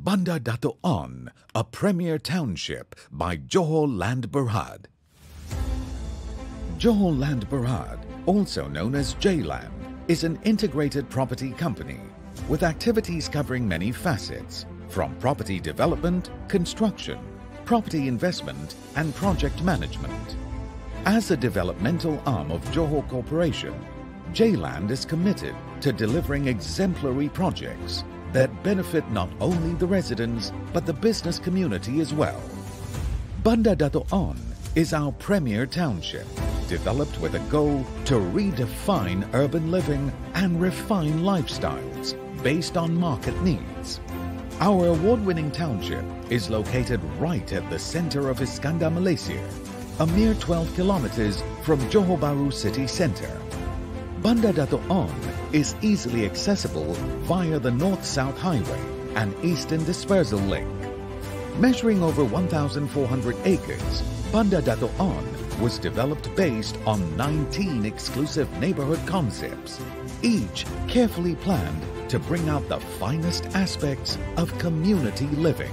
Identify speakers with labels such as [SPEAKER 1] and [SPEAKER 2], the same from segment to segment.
[SPEAKER 1] Banda Dato' On, a premier township by Johor Land Berhad. Johor Land Berhad, also known as J-Land, is an integrated property company with activities covering many facets, from property development, construction, property investment and project management. As a developmental arm of Johor Corporation, J-Land is committed to delivering exemplary projects that benefit not only the residents but the business community as well. Banda Dato' On is our premier township, developed with a goal to redefine urban living and refine lifestyles based on market needs. Our award-winning township is located right at the center of Iskandar, Malaysia, a mere 12 kilometers from Johor Bahru city center. Banda Dato' On is easily accessible via the North-South Highway and Eastern Dispersal Link. Measuring over 1,400 acres, Banda Dato' On was developed based on 19 exclusive neighborhood concepts, each carefully planned to bring out the finest aspects of community living.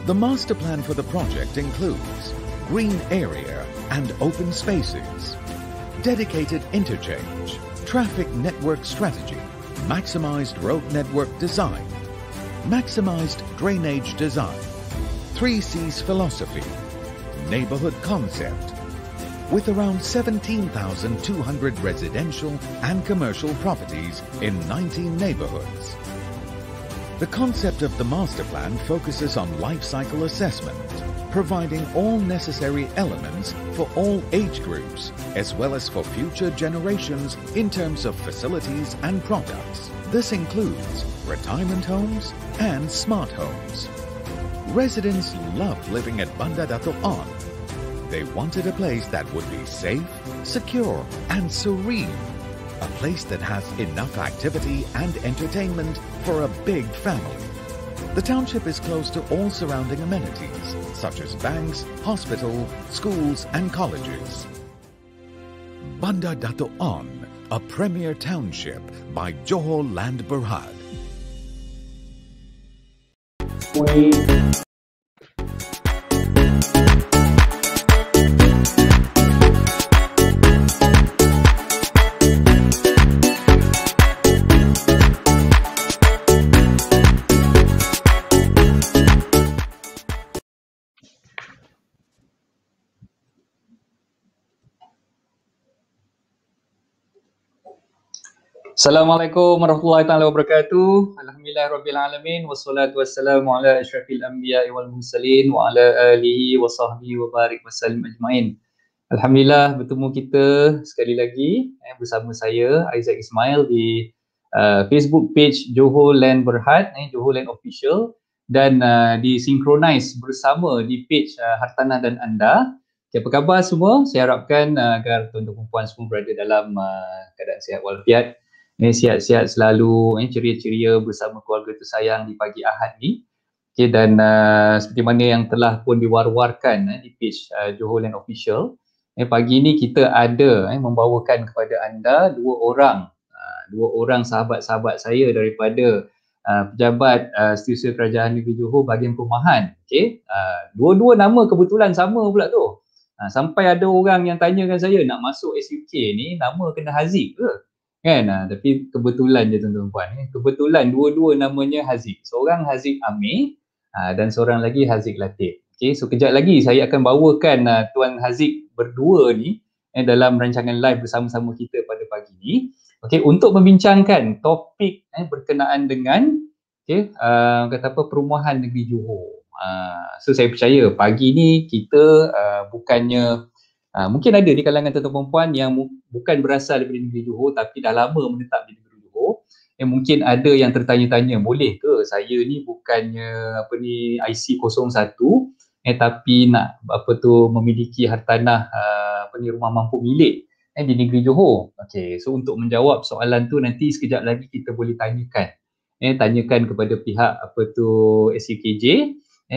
[SPEAKER 1] The master plan for the project includes green area and open spaces, dedicated interchange, traffic network strategy, maximized road network design, maximized drainage design, 3C's philosophy, neighborhood concept, with around 17,200 residential and commercial properties in 19 neighborhoods. The concept of the master plan focuses on life cycle assessment, providing all necessary elements for all age groups, as well as for future generations in terms of facilities and products. This includes retirement homes and smart homes. Residents loved living at Banda Dato' On. They wanted a place that would be safe, secure, and serene. A place that has enough activity and entertainment for a big family. The township is close to all surrounding amenities, such as banks, hospital, schools, and colleges. Banda Dato' On, a premier township by Johor Land Berhad.
[SPEAKER 2] Assalamualaikum warahmatullahi taala wabarakatuh. Alhamdulillahirabbil alamin wassalatu wassalamu ala asyrafil anbiya'i wal mursalin wa ala alihi wa sahbihi wa barik wasallim ajmain. Alhamdulillah bertemu kita sekali lagi bersama saya Aizat Ismail di Facebook page Johor Land Berhad, Johor Land Official, dan disinkronize bersama di page Hartanah dan Anda. Okay, apa khabar semua? Saya harapkan agar tuan-tuan dan puan semua berada dalam keadaan sihat walafiat. Sihat-sihat selalu, ceria-ceria bersama keluarga tersayang di pagi Ahad ni. Okay, dan seperti mana yang telah pun diwar-warkan di page Johor Land Official, pagi ni kita ada membawakan kepada anda dua orang sahabat-sahabat saya daripada pejabat Setiausaha Kerajaan Negeri Johor bahagian perumahan. Okay, dua-dua nama kebetulan sama pula tu. Sampai ada orang yang tanyakan saya, nak masuk SUK ni nama kena Haziq ke? Kan, tapi kebetulan je tuan-tuan puan, kebetulan dua-dua namanya Haziq. Seorang Haziq Amir dan seorang lagi Haziq Latif. Okay, so kejap lagi saya akan bawakan Tuan Haziq berdua ni dalam rancangan live bersama-sama kita pada pagi ni. Okay, untuk membincangkan topik berkenaan dengan kata apa, perumahan negeri Johor. So saya percaya pagi ni kita bukannya mungkin ada di kalangan tuan-tuan perempuan yang bukan berasal daripada negeri Johor tapi dah lama menetap di negeri Johor. Mungkin ada yang tertanya-tanya, boleh ke saya ni bukannya IC 01 tapi nak memiliki hartanah rumah mampu milik di negeri Johor. Okey, so untuk menjawab soalan tu nanti sekejap lagi kita boleh tanyakan. Tanyakan kepada pihak SUKJ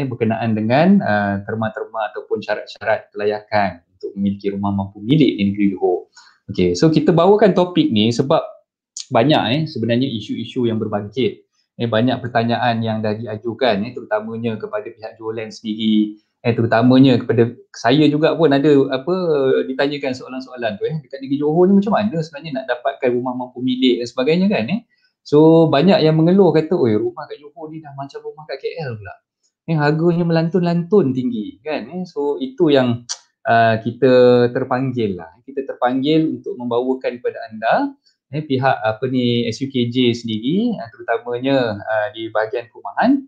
[SPEAKER 2] berkenaan dengan terma-terma ataupun syarat-syarat kelayakan untuk memiliki rumah mampu milik di negeri Johor. Okey, so kita bawakan topik ni sebab banyak sebenarnya isu-isu yang berbangkit banyak pertanyaan yang dah diajukan terutamanya kepada pihak Johor Land sendiri, terutamanya kepada saya juga pun ada ditanyakan soalan-soalan tu dekat negeri Johor ni macam mana sebenarnya nak dapatkan rumah mampu milik dan sebagainya kan. So banyak yang mengeluh kata rumah kat Johor ni dah macam rumah kat KL pula. Harganya melantun-lantun tinggi kan. So itu yang kita terpanggil untuk membawakan kepada anda pihak SUKJ sendiri, terutamanya di bahagian perumahan,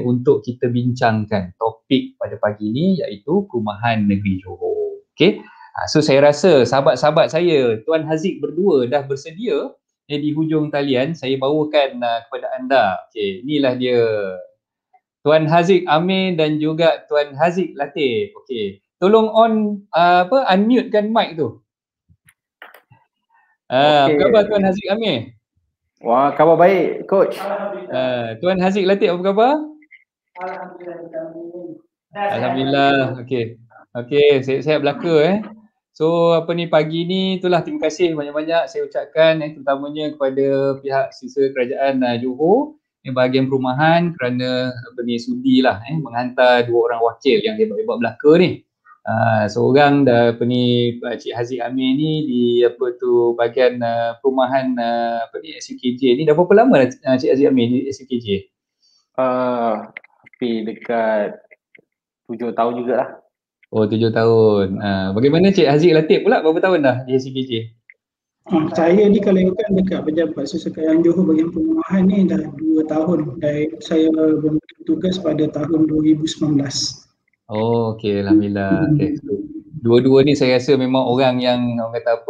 [SPEAKER 2] untuk kita bincangkan topik pada pagi ini iaitu perumahan negeri Johor. Okey. So saya rasa sahabat-sahabat saya, Tuan Haziq berdua dah bersedia di hujung talian. Saya bawakan kepada anda. Okey, inilah dia. Tuan Haziq Amir dan juga Tuan Haziq Latif. Okey. Tolong unmute kan mic tu. Apa khabar Tuan Haziq Amir?
[SPEAKER 3] Wah, khabar baik, Coach.
[SPEAKER 2] Tuan Haziq Latif, apa khabar? Alhamdulillah. Okey, sihat-sihat belaka So pagi ni itulah, terima kasih banyak-banyak saya ucapkan terutamanya kepada pihak sisa kerajaan Johor bahagian perumahan kerana sudilah menghantar 2 orang wakil yang hebat-hebat belaka ni. Seorang Cik Haziq Amir ni di bahagian perumahan SUKJ ni. Dah berapa lama Cik Haziq Amir di SUKJ?
[SPEAKER 3] Tapi dekat 7 tahun jugalah.
[SPEAKER 2] Oh, 7 tahun. Bagaimana Cik Haziq Latif pula, berapa tahun dah di SUKJ?
[SPEAKER 4] Saya ni kalau ikutkan dekat Pejabat Susukan Johor bahagian perumahan ni dah 2 tahun. Dan saya bertugas pada tahun 2019.
[SPEAKER 2] Oh, okey, alhamdulillah. Okay. So, dua-dua ni saya rasa memang orang yang orang kata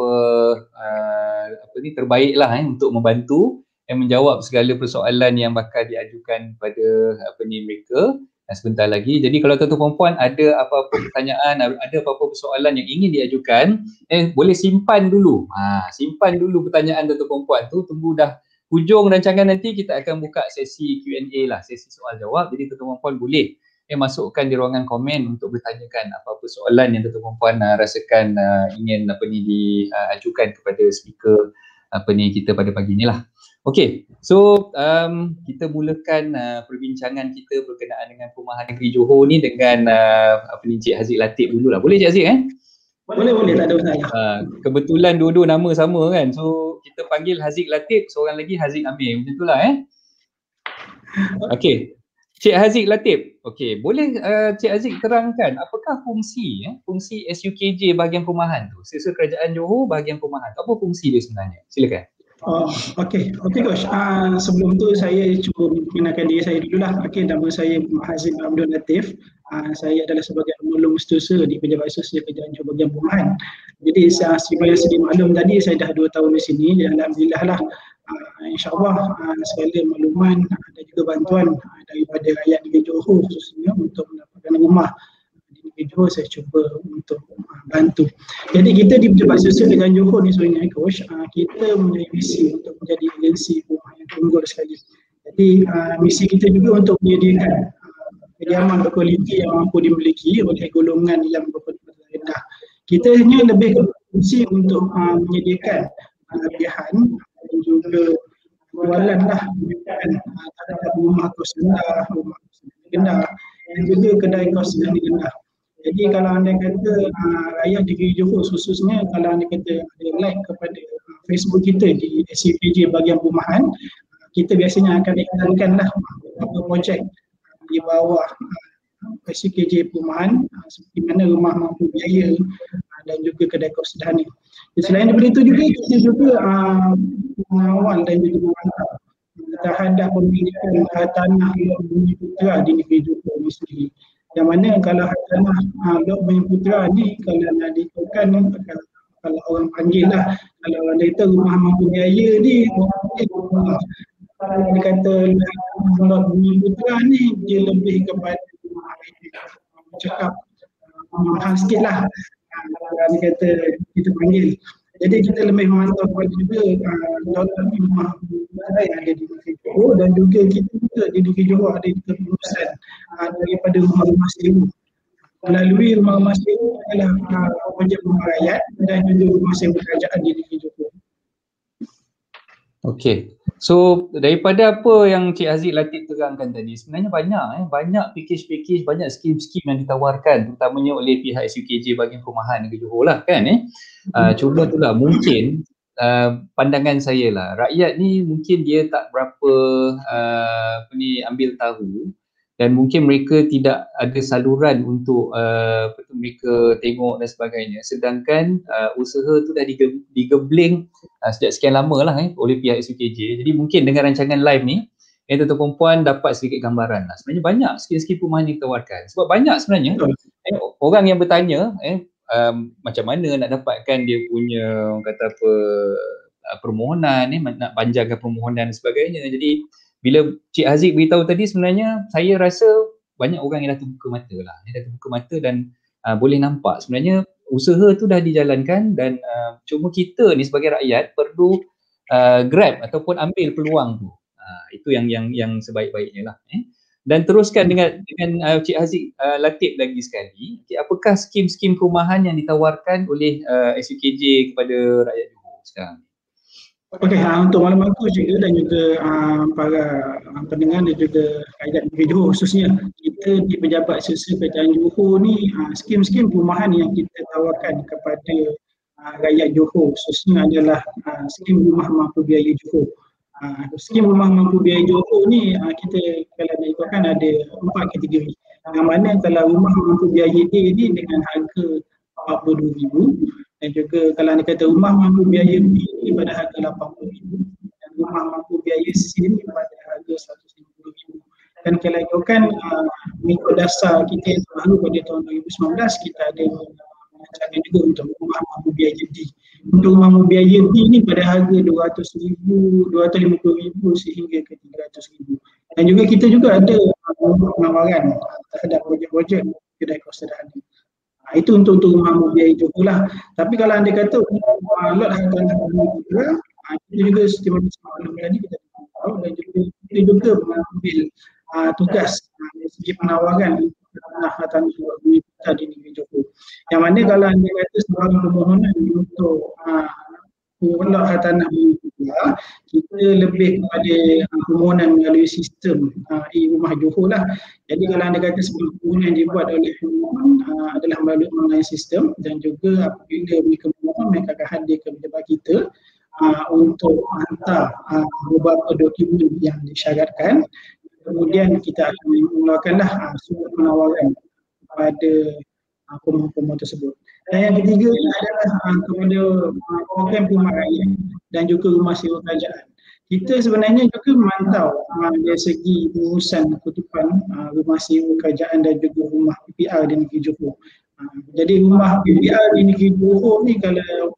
[SPEAKER 2] terbaik lah untuk membantu menjawab segala persoalan yang bakal diajukan pada mereka sebentar lagi. Jadi kalau tuan-tuan puan ada apa-apa pertanyaan, ada apa-apa persoalan yang ingin diajukan, boleh simpan dulu. Simpan dulu pertanyaan tuan-tuan puan tu, tunggu dah hujung rancangan nanti kita akan buka sesi Q&A lah, sesi soal jawab. Jadi tuan-tuan puan boleh masukkan di ruangan komen untuk bertanyakan apa-apa soalan yang tuan-tuan puan rasakan ingin diajukan kepada speaker kita pada pagi ni lah. Okey, so kita mulakan perbincangan kita berkenaan dengan perumahan negeri Johor ni dengan Cik Haziq Latif dululah. Boleh Cik Haziq
[SPEAKER 4] Boleh, tak ada masalah.
[SPEAKER 2] Kebetulan dua-dua nama sama kan. So kita panggil Haziq Latif, seorang lagi Haziq Amir. Macam itulah Okey. Cik Haziq Latif. Okey, boleh Cik Haziq terangkan apakah fungsi SUKJ bahagian perumahan tu? Sisa Kerajaan Johor bahagian perumahan. Apa fungsi dia sebenarnya? Silakan.
[SPEAKER 4] Okey Coach. Sebelum tu saya cuba mengenalkan diri saya dululah. Nama saya Haziq Abdul Latif. Saya adalah sebagai pemulung setiausaha di Pejabat Sosial Kerajaan Johor bahagian perumahan. Jadi seperti sedia maklum tadi, saya dah 2 tahun di sini dan alhamdulillah lah, insyaAllah segala makluman dan juga bantuan daripada rakyat negeri Johor khususnya untuk mendapatkan rumah di negeri Johor, saya cuba untuk bantu. Jadi kita di Pejabat Sosial Kerajaan Johor ni sebenarnya Coach, kita mempunyai misi untuk menjadi agensi rumah yang unggul sekali. Jadi misi kita juga untuk menyediakan kediaman berkualiti yang mampu dimiliki oleh golongan yang berpenghasilan rendah. Kita hanya lebih berfungsi untuk menyediakan pilihan dan juga jualan lah terhadap rumah kos rendah, rumah kos rendah dan juga kedai kos rendah. Jadi kalau anda kata rakyat negeri Johor khususnya, kalau anda kata ada like kepada Facebook kita di SUKJ bahagian perumahan, kita biasanya akan iklankan lah beberapa projek di bawah SUKJ perumahan seperti mana rumah mampu biaya dan juga kedai kos sederhana. Selain daripada itu juga kita juga mengawal dan juga memantau terhadap pemilikan tanah Bumi Putera di negeri Johor ini sendiri. Yang mana kalau tanah Blok Bumi Putera ni kalau nak diikutkan, kalau orang panggil lah, kalau ada kata rumah mampu biaya ni kalau dikata Blok Bumi Putera ni dia lebih kepada cakap mahal sikit lah kalau dikata kita panggil. Jadi kita lebih memantau kepada juga rumah yang ada di negeri Johor dan juga kita juga di negeri Johor ada kepengurusan daripada rumah-rumah sewa. Melalui rumah-rumah sewa adalah projek rumah rakyat dan juga rumah sewa kerajaan di negeri Johor.
[SPEAKER 2] Okey. So daripada apa yang Cik Haziq Latif terangkan tadi, sebenarnya banyak package-package, banyak skim-skim yang ditawarkan terutamanya oleh pihak SUKJ bahagian perumahan negeri Johor lah kan. Cuma itulah mungkin pandangan saya lah, rakyat ni mungkin dia tak berapa ambil tahu, dan mungkin mereka tidak ada saluran untuk mereka tengok dan sebagainya, sedangkan usaha tu dah digebling sejak sekian lama lah oleh pihak SUKJ. Jadi mungkin dengan rancangan live ni tuan-tuan puan dapat sedikit gambaran lah. Sebenarnya banyak skim-skim perumahan yang ditawarkan, sebab banyak sebenarnya orang yang bertanya macam mana nak dapatkan dia punya kata apa permohonan nak panjangkan permohonan dan sebagainya. Jadi bila Cik Haziq beritahu tadi, sebenarnya saya rasa banyak orang yang dah terbuka mata lah, dan boleh nampak sebenarnya usaha tu dah dijalankan, dan cuma kita ni sebagai rakyat perlu grab ataupun ambil peluang tu. Itu yang sebaik-baiknya lah. Dan teruskan dengan Cik Haziq Latif lagi sekali, apakah skim-skim perumahan yang ditawarkan oleh SUKJ kepada rakyat Johor sekarang?
[SPEAKER 4] Okey, untuk maklumat tu juga dan juga para pendengar dan juga rakyat negeri Johor khususnya, kita di Pejabat Sosial Kerajaan Johor ni skim-skim perumahan yang kita tawarkan kepada rakyat Johor khususnya adalah skim rumah mampu biaya Johor. Skim rumah mampu biaya Johor ni kita kalau nak ikutkan ada 4 kategori. Yang mana kalau rumah mampu biaya A ni dengan harga RM42,000, dan juga kalau anda kata rumah mampu biaya B ni pada harga RM80,000, dan rumah mampu biaya C ni pada harga RM150,000. Dan kalau ikutkan mengikut dasar kita yang terbaru pada tahun 2019, kita ada rancangan juga untuk rumah mampu biaya D. Untuk rumah mampu biaya D ni pada harga RM200,000, RM250,000 sehingga ke RM300,000. Dan juga kita juga ada penawaran terhadap projek-projek kedai kos sederhana. Itu untuk rumah mampu biaya Johor lah. Tapi kalau anda kata lot hartanah juga, kita juga seperti maklum tadi kita tahu, dan kita juga mengambil tugas dari segi penawaran hartanah kita di negeri Johor. Yang mana kalau anda kata sebagai permohonan untuk lot hartanah kita, kita lebih kepada permohonan melalui sistem e-rumah Johor lah. Jadi kalau anda kata sebuah permohonan yang dibuat oleh pemohon adalah melalui online sistem, dan juga apabila mereka memohon, mereka akan hadir ke pejabat kita untuk hantar beberapa dokumen yang disyaratkan. Kemudian kita akan mengeluarkanlah surat penawaran kepada pemohon tersebut. Dan yang ketiga adalah kepada program rumah rakyat dan juga rumah sewa kerajaan. Kita sebenarnya juga memantau dari segi pengurusan kutupan rumah sewa kerajaan dan juga rumah PPR di negeri Johor. Jadi rumah PPR di negeri Johor ni kalau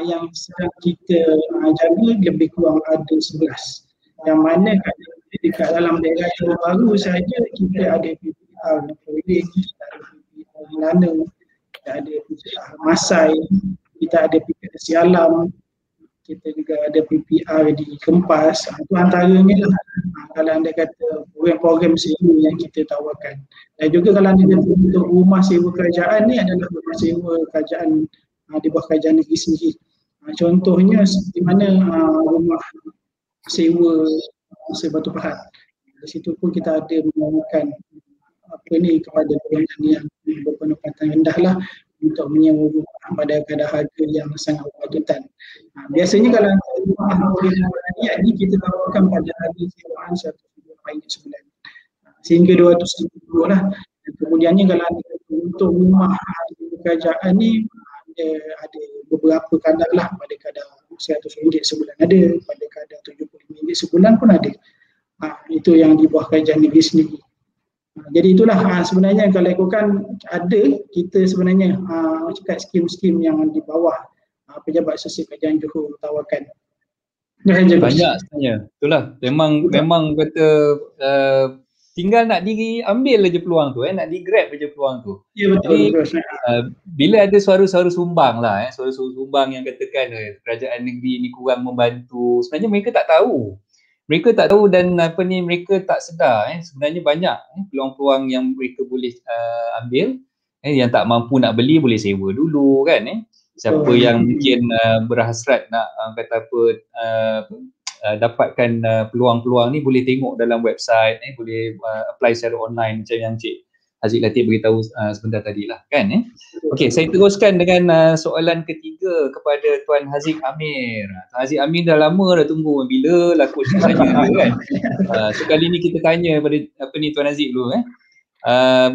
[SPEAKER 4] yang sedang kita jaga lebih kurang ada 11. Yang mana dekat dalam daerah Johor Bahru sahaja kita ada PPR Polis, kita ada PPR Lana, kita ada PPR Masai, kita ada PPR Sialam, kita juga ada PPR di Kempas. Itu antaranya lah kalau anda kata program-program sewa yang kita tawarkan. Dan juga kalau anda kata untuk rumah sewa kerajaan ni adalah rumah sewa kerajaan di bawah kerajaan negeri sendiri. Contohnya di mana rumah sewa Batu Pahat. Di situ pun kita ada menawarkan kepada golongan yang berpendapatan rendah lah untuk menyewa rumah pada kadar harga yang sangat berpadutan. Biasanya kalau rumah rakyat ni kita tawarkan pada harga sewaan RM100,000 sebulan sehingga RM200,000 lah. Dan kemudiannya kalau untuk rumah kerajaan ni ada beberapa kadar lah, pada kadar RM100 sebulan ada, pada kadar RM75 sebulan pun ada. Itu yang di bawah kerajaan negeri sendiri. Jadi itulah sebenarnya kalau ikutkan ada kita sebenarnya cakap skim-skim yang di bawah Pejabat Sosial Kerajaan Johor tawarkan.
[SPEAKER 2] Banyak sebenarnya. Itulah memang kata tinggal nak diambil aja peluang tu, nak di-grab aja peluang tu.
[SPEAKER 4] Ya betul.
[SPEAKER 2] Jadi bila ada suara-suara sumbang lah, suara-suara sumbang yang katakan kerajaan negeri ni kurang membantu, sebenarnya mereka tak tahu. Mereka tak tahu dan mereka tak sedar sebenarnya banyak peluang-peluang yang mereka boleh ambil. Yang tak mampu nak beli boleh sewa dulu kan. Siapa yang mungkin berhasrat nak dapatkan peluang-peluang ni, boleh tengok dalam website, boleh apply secara online macam yang Cik Haziq Latif beritahu sebentar tadi lah kan. Okey, saya teruskan dengan soalan ketiga kepada Tuan Haziq Amir. Tuan Haziq Amir dah lama dah tunggu, bila lah coach nak tanya dia kan. So kali ni kita tanya pada Tuan Haziq dulu.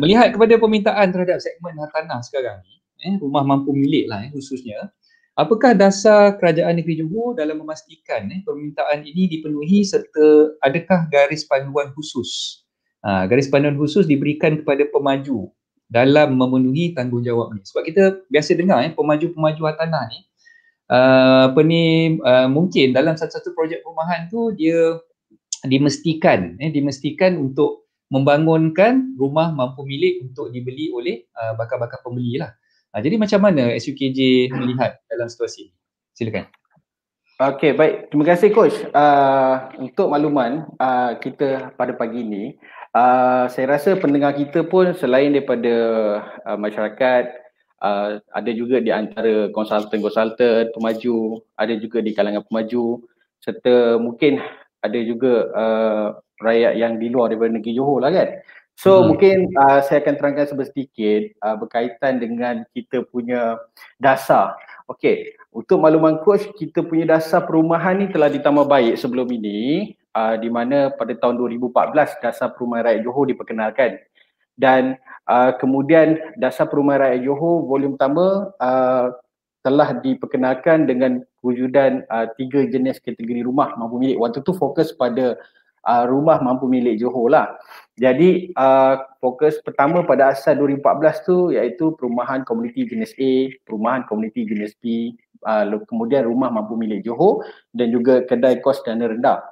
[SPEAKER 2] Melihat kepada permintaan terhadap segmen hartanah sekarang ni, rumah mampu milik lah khususnya, apakah dasar Kerajaan Negeri Johor dalam memastikan permintaan ini dipenuhi serta adakah garis panduan khusus? Garis panduan khusus diberikan kepada pemaju dalam memenuhi tanggungjawab ni. Sebab kita biasa dengar pemaju-pemaju hartanah ni mungkin dalam satu-satu projek perumahan tu dia dimestikan untuk membangunkan rumah mampu milik untuk dibeli oleh bakal-bakal pembeli lah. Jadi macam mana SUKJ melihat dalam situasi ini? Silakan.
[SPEAKER 3] Okey, baik. Terima kasih Coach. Untuk makluman kita pada pagi ini, saya rasa pendengar kita pun selain daripada masyarakat, ada juga di antara konsultan-konsultan, pemaju, ada juga di kalangan pemaju, serta mungkin ada juga rakyat yang di luar daripada negeri Johor lah kan. So mungkin saya akan terangkan sedikit berkaitan dengan kita punya dasar. Okey, untuk makluman Coach, kita punya dasar perumahan ni telah ditambah baik sebelum ini, di mana pada tahun 2014 dasar perumahan rakyat Johor diperkenalkan. Dan kemudian dasar perumahan rakyat Johor volume pertama telah diperkenalkan dengan wujudan 3 jenis kategori rumah mampu milik. Waktu tu fokus pada rumah mampu milik Johor lah. Jadi fokus pertama pada asas 2014 tu iaitu perumahan komuniti jenis A, perumahan komuniti jenis B, kemudian rumah mampu milik Johor dan juga kedai kos dana rendah.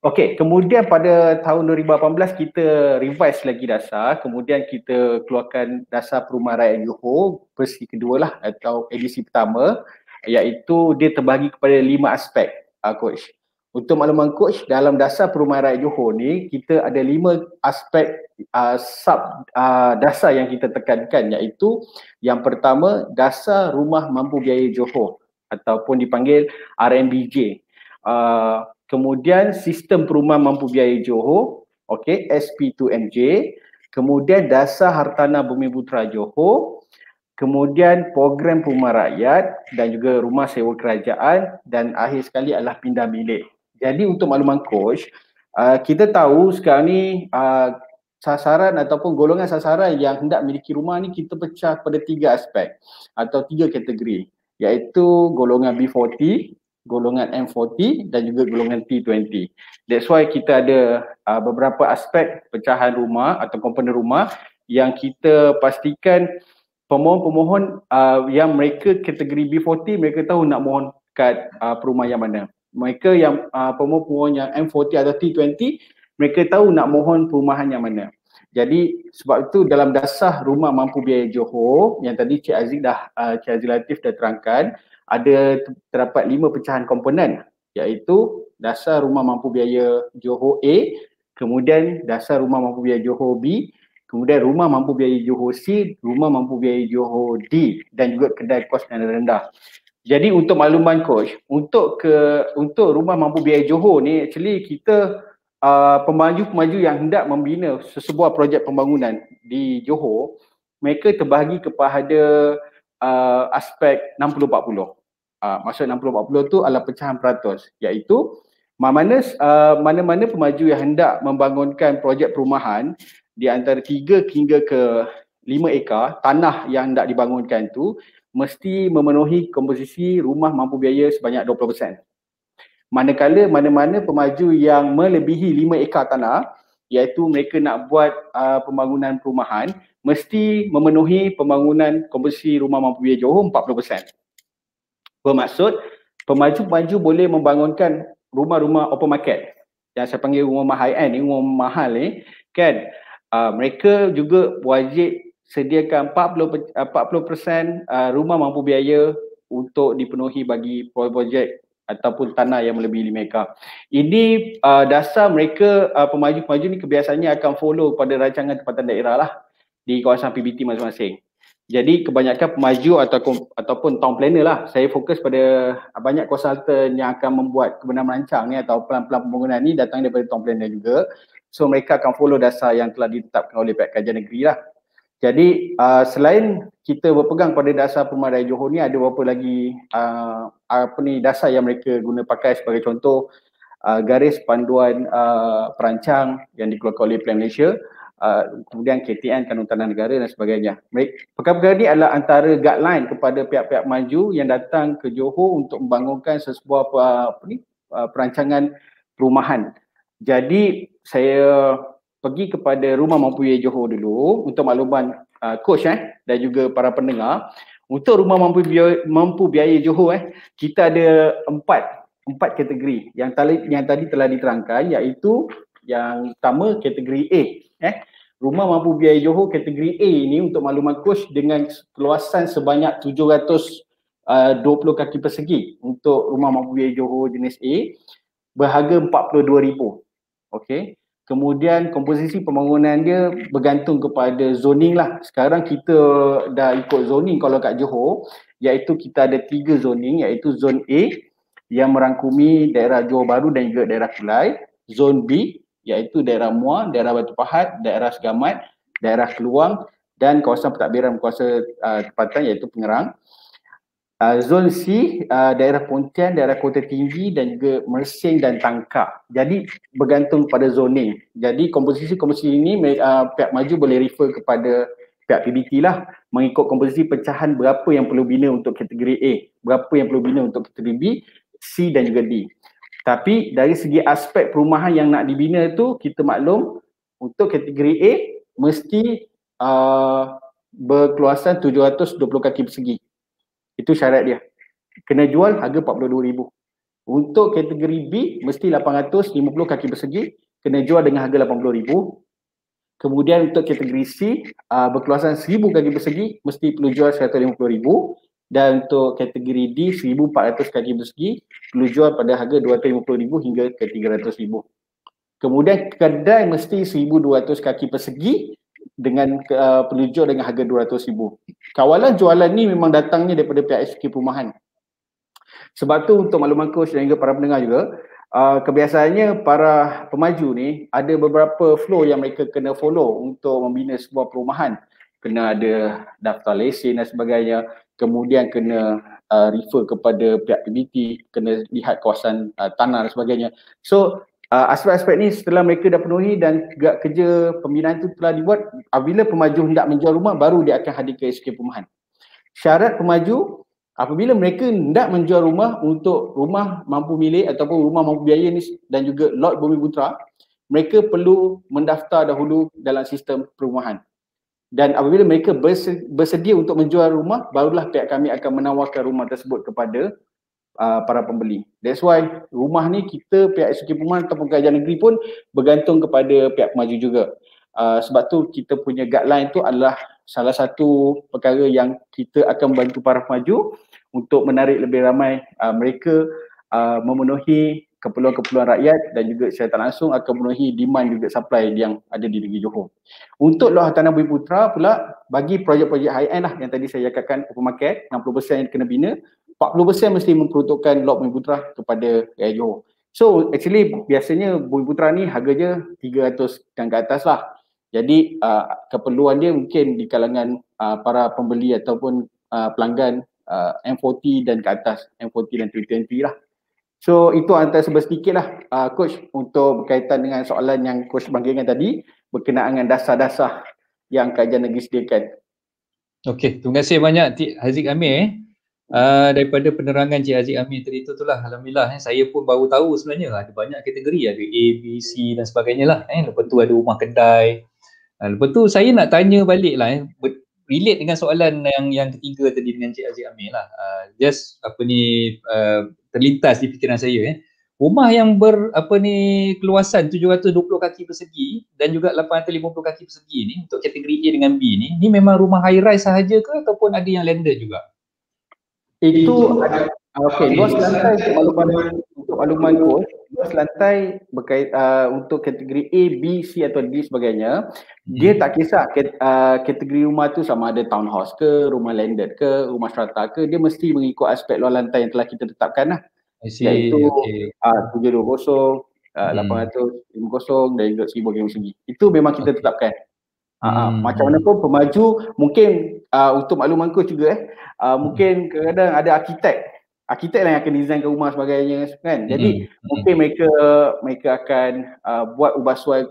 [SPEAKER 3] Okey, kemudian pada tahun 2018 kita revise lagi dasar, kemudian kita keluarkan dasar perumahan rakyat Johor versi kedua lah atau edisi pertama, iaitu dia terbahagi kepada 5 aspek, Coach. Untuk makluman Coach, dalam dasar perumahan rakyat Johor ni kita ada 5 aspek dasar yang kita tekankan, iaitu yang pertama dasar rumah mampu biaya Johor ataupun dipanggil RMBJ. Kemudian sistem perumahan mampu biaya Johor, okey, SP2MJ. Kemudian dasar hartanah Bumiputera Johor. Kemudian program perumahan rakyat dan juga rumah sewa kerajaan, dan akhir sekali adalah pindah milik. Jadi untuk makluman Coach, kita tahu sekarang ni sasaran ataupun golongan sasaran yang hendak miliki rumah ni kita pecah pada 3 aspek atau 3 kategori, iaitu golongan B40, golongan M40 dan juga golongan T20. That's why kita ada beberapa aspek pecahan rumah atau komponen rumah yang kita pastikan pemohon-pemohon yang mereka kategori B40 mereka tahu nak mohon kat perumahan yang mana. Mereka yang pemohon-pemohon yang M40 atau T20 mereka tahu nak mohon perumahan yang mana. Jadi sebab itu dalam dasar rumah mampu biaya Johor yang tadi Cik Haziq Latif dah terangkan, ada terdapat 5 pecahan komponen, iaitu dasar rumah mampu biaya Johor A, kemudian dasar rumah mampu biaya Johor B, kemudian rumah mampu biaya Johor C, rumah mampu biaya Johor D dan juga kedai kos dana rendah. Jadi untuk makluman Coach, untuk rumah mampu biaya Johor ni actually kita pemaju-pemaju yang hendak membina sesebuah projek pembangunan di Johor, mereka terbahagi kepada aspek 60-40. Maksud 60-40 tu adalah pecahan peratus, iaitu mana-mana pemaju yang hendak membangunkan projek perumahan di antara 3 hingga ke 5 ekar tanah yang hendak dibangunkan tu mesti memenuhi komposisi rumah mampu biaya sebanyak 20%. Manakala mana-mana pemaju yang melebihi 5 ekar tanah, iaitu mereka nak buat pembangunan perumahan, mesti memenuhi pembangunan komposisi rumah mampu biaya Johor 40%. Bermaksud pemaju-pemaju boleh membangunkan rumah-rumah open market yang saya panggil rumah high end ni, rumah mahal ni kan. Mereka juga wajib sediakan 40% rumah mampu biaya untuk dipenuhi bagi projek ataupun tanah yang melebihi 5 ekar. Ini dasar mereka pemaju-pemaju ni kebiasaannya akan follow pada rancangan tempatan daerah lah di kawasan PBT masing-masing. Jadi kebanyakan pemaju ataupun town planner lah. Saya fokus pada banyak konsultan yang akan membuat kebenaran merancang ni atau pelan-pelan pembangunan ni datang daripada town planner juga. So mereka akan follow dasar yang telah ditetapkan oleh pihak kajian negeri lah. Jadi selain kita berpegang pada dasar Perumahan Raya Johor ni, ada beberapa lagi dasar yang mereka guna pakai. Sebagai contoh, garis panduan perancang yang dikeluarkan oleh Plan Malaysia, kemudian KTN, Kanun Tanah Negara dan sebagainya. Perkara-perkara ini adalah antara guideline kepada pihak-pihak maju yang datang ke Johor untuk membangunkan sesebuah perancangan perumahan. Jadi saya pergi kepada Rumah Mampu Biaya Johor dulu untuk makluman coach dan juga para pendengar. Untuk Rumah Mampu Biaya Johor kita ada empat kategori yang tadi telah diterangkan, iaitu yang pertama kategori A. Rumah Mampu Biaya Johor kategori A ini untuk makluman coach dengan keluasan sebanyak 720 kaki persegi untuk Rumah Mampu Biaya Johor jenis A, berharga RM42,000. Okey. Kemudian komposisi pembangunan dia bergantung kepada zoning lah. Sekarang kita dah ikut zoning kalau kat Johor, iaitu kita ada 3 zoning, iaitu zon A yang merangkumi daerah Johor Bahru dan juga daerah Kulai, zon B iaitu daerah Muar, daerah Batu Pahat, daerah Segamat, daerah Keluang dan kawasan pentadbiran berkuasa tempatan iaitu Pengerang. Zon C, daerah Pontian, daerah Kota Tinggi dan juga Mersing dan Tangkak. Jadi bergantung pada zoning. Jadi komposisi ini pihak maju boleh refer kepada pihak PBT lah, mengikut komposisi pecahan berapa yang perlu bina untuk kategori A, berapa yang perlu bina untuk kategori B, C dan juga D. Tapi dari segi aspek perumahan yang nak dibina tu, kita maklum untuk kategori A mesti berkeluasan 720 kaki persegi. Itu syarat dia. Kena jual harga RM42,000. Untuk kategori B mesti 850 kaki persegi, kena jual dengan harga RM80,000. Kemudian untuk kategori C berkeluasan 1000 kaki persegi mesti perlu jual RM150,000. Dan untuk kategori D 1400 kaki persegi perlu jual pada harga RM250,000 hingga ke RM300,000. Kemudian kedai mesti 1200 kaki persegi dengan perlu jual dengan harga RM200,000. Kawalan jualan ni memang datangnya daripada pihak SK Perumahan. Sebab tu untuk makluman coach dan juga para pendengar juga, kebiasaannya para pemaju ni ada beberapa flow yang mereka kena follow untuk membina sebuah perumahan. Kena ada daftar lesen dan sebagainya, kemudian kena refer kepada pihak PBT, kena lihat kawasan tanah dan sebagainya. So aspek-aspek ni setelah mereka dah penuhi dan kerja pembinaan itu telah dibuat, apabila pemaju hendak menjual rumah baru dia akan hadir ke SK Perumahan. Syarat pemaju apabila mereka hendak menjual rumah untuk rumah mampu milik ataupun rumah mampu biaya ni dan juga lot Bumiputera, mereka perlu mendaftar dahulu dalam sistem perumahan. Dan apabila mereka bersedia untuk menjual rumah, barulah pihak kami akan menawarkan rumah tersebut kepada para pembeli. That's why rumah ni kita pihak SK Perumahan ataupun kajian negeri pun bergantung kepada pihak pemaju juga. Sebab tu kita punya guideline tu adalah salah satu perkara yang kita akan membantu para pemaju untuk menarik lebih ramai mereka memenuhi keperluan-keperluan rakyat dan juga secara tak langsung akan memenuhi demand juga supply yang ada di negeri Johor. Untuk luahan tanah Bumiputera pula, bagi projek-projek high end lah yang tadi saya cakapkan, open market 60% yang kena bina, 40% mesti memperuntukkan lot Bumiputera kepada Raya Johor. So actually biasanya Bumiputera ni harganya 300 dan ke atas lah. Jadi keperluan dia mungkin di kalangan para pembeli ataupun pelanggan M40 dan ke atas, M40 dan 320 lah. So itu antara sedikit lah coach untuk berkaitan dengan soalan yang coach bangkitkan tadi berkenaan dengan dasar-dasar yang kajian negeri sediakan. Okey,
[SPEAKER 2] terima kasih banyak Cik Haziq Amir daripada penerangan Cik Haziq Amir tadi itulah, alhamdulillah saya pun baru tahu sebenarnya ada banyak kategori, ada A, B, C dan sebagainya lah. Lepas tu ada rumah kedai. Lepas tu saya nak tanya balik lah, relate dengan soalan yang ketiga tadi dengan Cik Haziq Amir lah. Just terlintas di fikiran saya. Rumah yang keluasan 720 kaki persegi dan juga 850 kaki persegi ni untuk kategori A dengan B ni memang rumah high rise sahaja ke ataupun ada yang landed juga?
[SPEAKER 3] Itu ada. Okey, luas lantai untuk makluman coach, luas lantai untuk kategori A, B, C atau D sebagainya, dia tak kisah kategori rumah tu sama ada townhouse ke, rumah landed ke, rumah strata ke, dia mesti mengikut aspek luas lantai yang telah kita tetapkan lah. Iaitu 720, 850 dan juga 1000 segi. Itu memang kita tetapkan. Macam mana pun pemaju mungkin untuk maklumanku juga mungkin kadang-kadang ada arkitek lah yang akan designkan rumah sebagainya kan. Jadi mungkin mereka akan buat ubah suai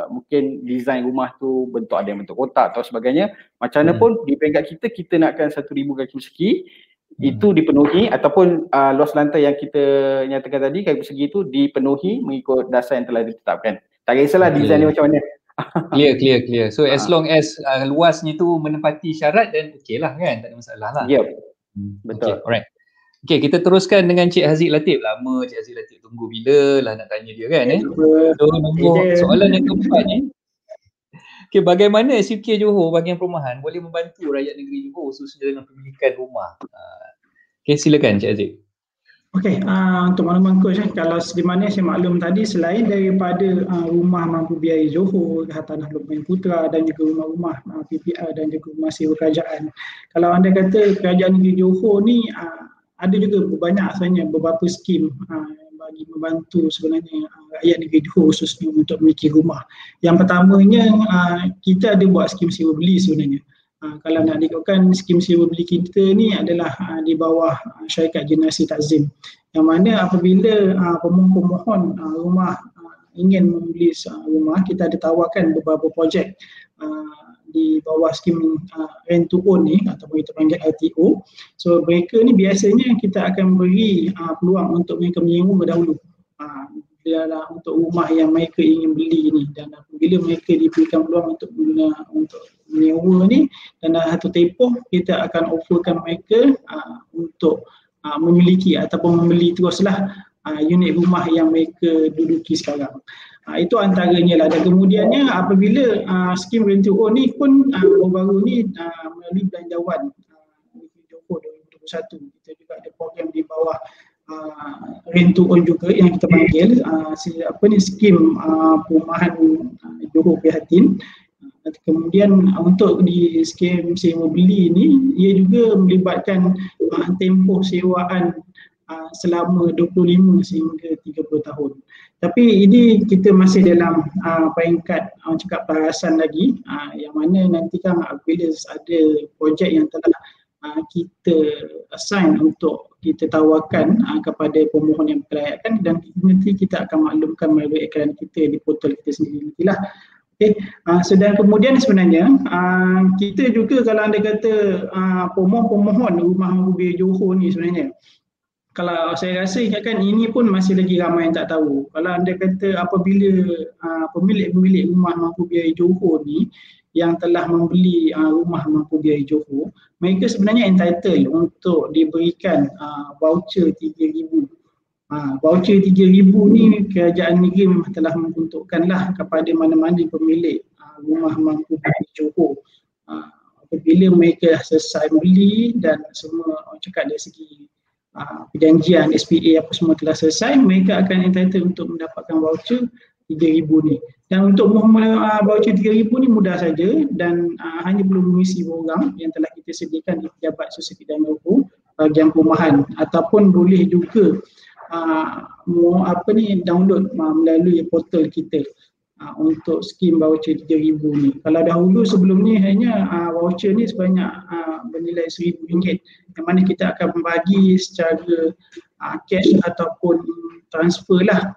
[SPEAKER 3] mungkin design rumah tu bentuk ada yang bentuk kotak atau sebagainya. Macam mana pun di peringkat kita nakkan 1000 kaki persegi itu dipenuhi ataupun luas lantai yang kita nyatakan tadi kaki persegi itu dipenuhi mengikut dasar yang telah ditetapkan. Tak kisahlah design dia macam mana.
[SPEAKER 2] Clear. So as long as luasnya tu menepati syarat dan okey lah kan, tak ada masalah lah.
[SPEAKER 3] Betul.
[SPEAKER 2] Okay, alright. Okay, kita teruskan dengan Cik Haziq Latif. Lama Cik Haziq Latif tunggu, bila lah nak tanya dia kan. So nombor soalan yang keempat ni. Okay, bagaimana SUK Johor bahagian perumahan boleh membantu rakyat negeri Johor khususnya dengan pemilikan rumah? Okay, silakan Cik Haziq.
[SPEAKER 4] Okey, untuk makluman coach, kalau di mana saya maklum tadi, selain daripada rumah mampu biaya Johor, Hartanah Luqman Putra dan juga rumah-rumah PPR dan juga rumah sewa kerajaan, kalau anda kata kerajaan negeri Johor ni ada juga banyak sebenarnya beberapa skim bagi membantu sebenarnya rakyat negeri Johor khususnya untuk memiliki rumah. Yang pertamanya kita ada buat skim sewa beli sebenarnya. Kalau nak ikutkan skim sewa beli kita ni adalah di bawah syarikat generasi takzim, yang mana apabila pemohon rumah ingin membeli rumah, kita ada tawarkan beberapa projek di bawah skim rent to own ni ataupun kita panggil RTO. So mereka ni biasanya kita akan beri peluang untuk mereka menyewa dahulu untuk rumah yang mereka ingin beli ni, dan apabila mereka diberikan peluang untuk menyewa ni dan satu tempoh, kita akan offerkan mereka untuk memiliki ataupun membeli teruslah unit rumah yang mereka duduki sekarang. Itu antaranya lah. Dan kemudiannya apabila skim rent to own ni pun baru-baru ni melalui belanjawan Johor 2021, kita juga ada program di bawah rent to own juga yang kita panggil skim perumahan Johor Prihatin. Kemudian untuk di skim sewa beli ni, ia juga melibatkan tempoh sewaan selama 25 sehingga 30 tahun. Tapi ini kita masih dalam peringkat cakap perarasan lagi, yang mana nanti kan apabila ada projek yang telah kita assign untuk kita tawarkan kepada pemohon yang berkelayakan, dan nanti kita akan maklumkan melalui iklan kita di portal kita sendiri nantilah. Okay. So dan kemudian sebenarnya kita juga kalau anda kata pemohon rumah mampu biaya Johor ni, sebenarnya kalau saya rasa kan ini pun masih lagi ramai yang tak tahu. Kalau anda kata apabila pemilik-pemilik rumah mampu biaya Johor ni yang telah membeli rumah mampu biaya Johor, mereka sebenarnya entitled untuk diberikan voucher 3,000. Voucher 3,000 ni kerajaan negeri memang telah membentukkanlah kepada mana-mana pemilik rumah mampu biaya Johor. Apabila mereka selesai beli dan semua cakap dari segi perjanjian SPA apa semua telah selesai, mereka akan entitled untuk mendapatkan voucher 3,000 ni. Dan untuk memulai voucher 3,000 ni mudah saja, dan hanya perlu mengisi borang yang telah kita sediakan di Pejabat Sosial Bidang Johor bahagian perumahan, ataupun boleh juga download melalui portal kita untuk skim voucher 3,000 ni. Kalau dahulu sebelum ni hanya voucher ni sebanyak bernilai RM1,000, yang mana kita akan membagi secara cash ataupun transfer lah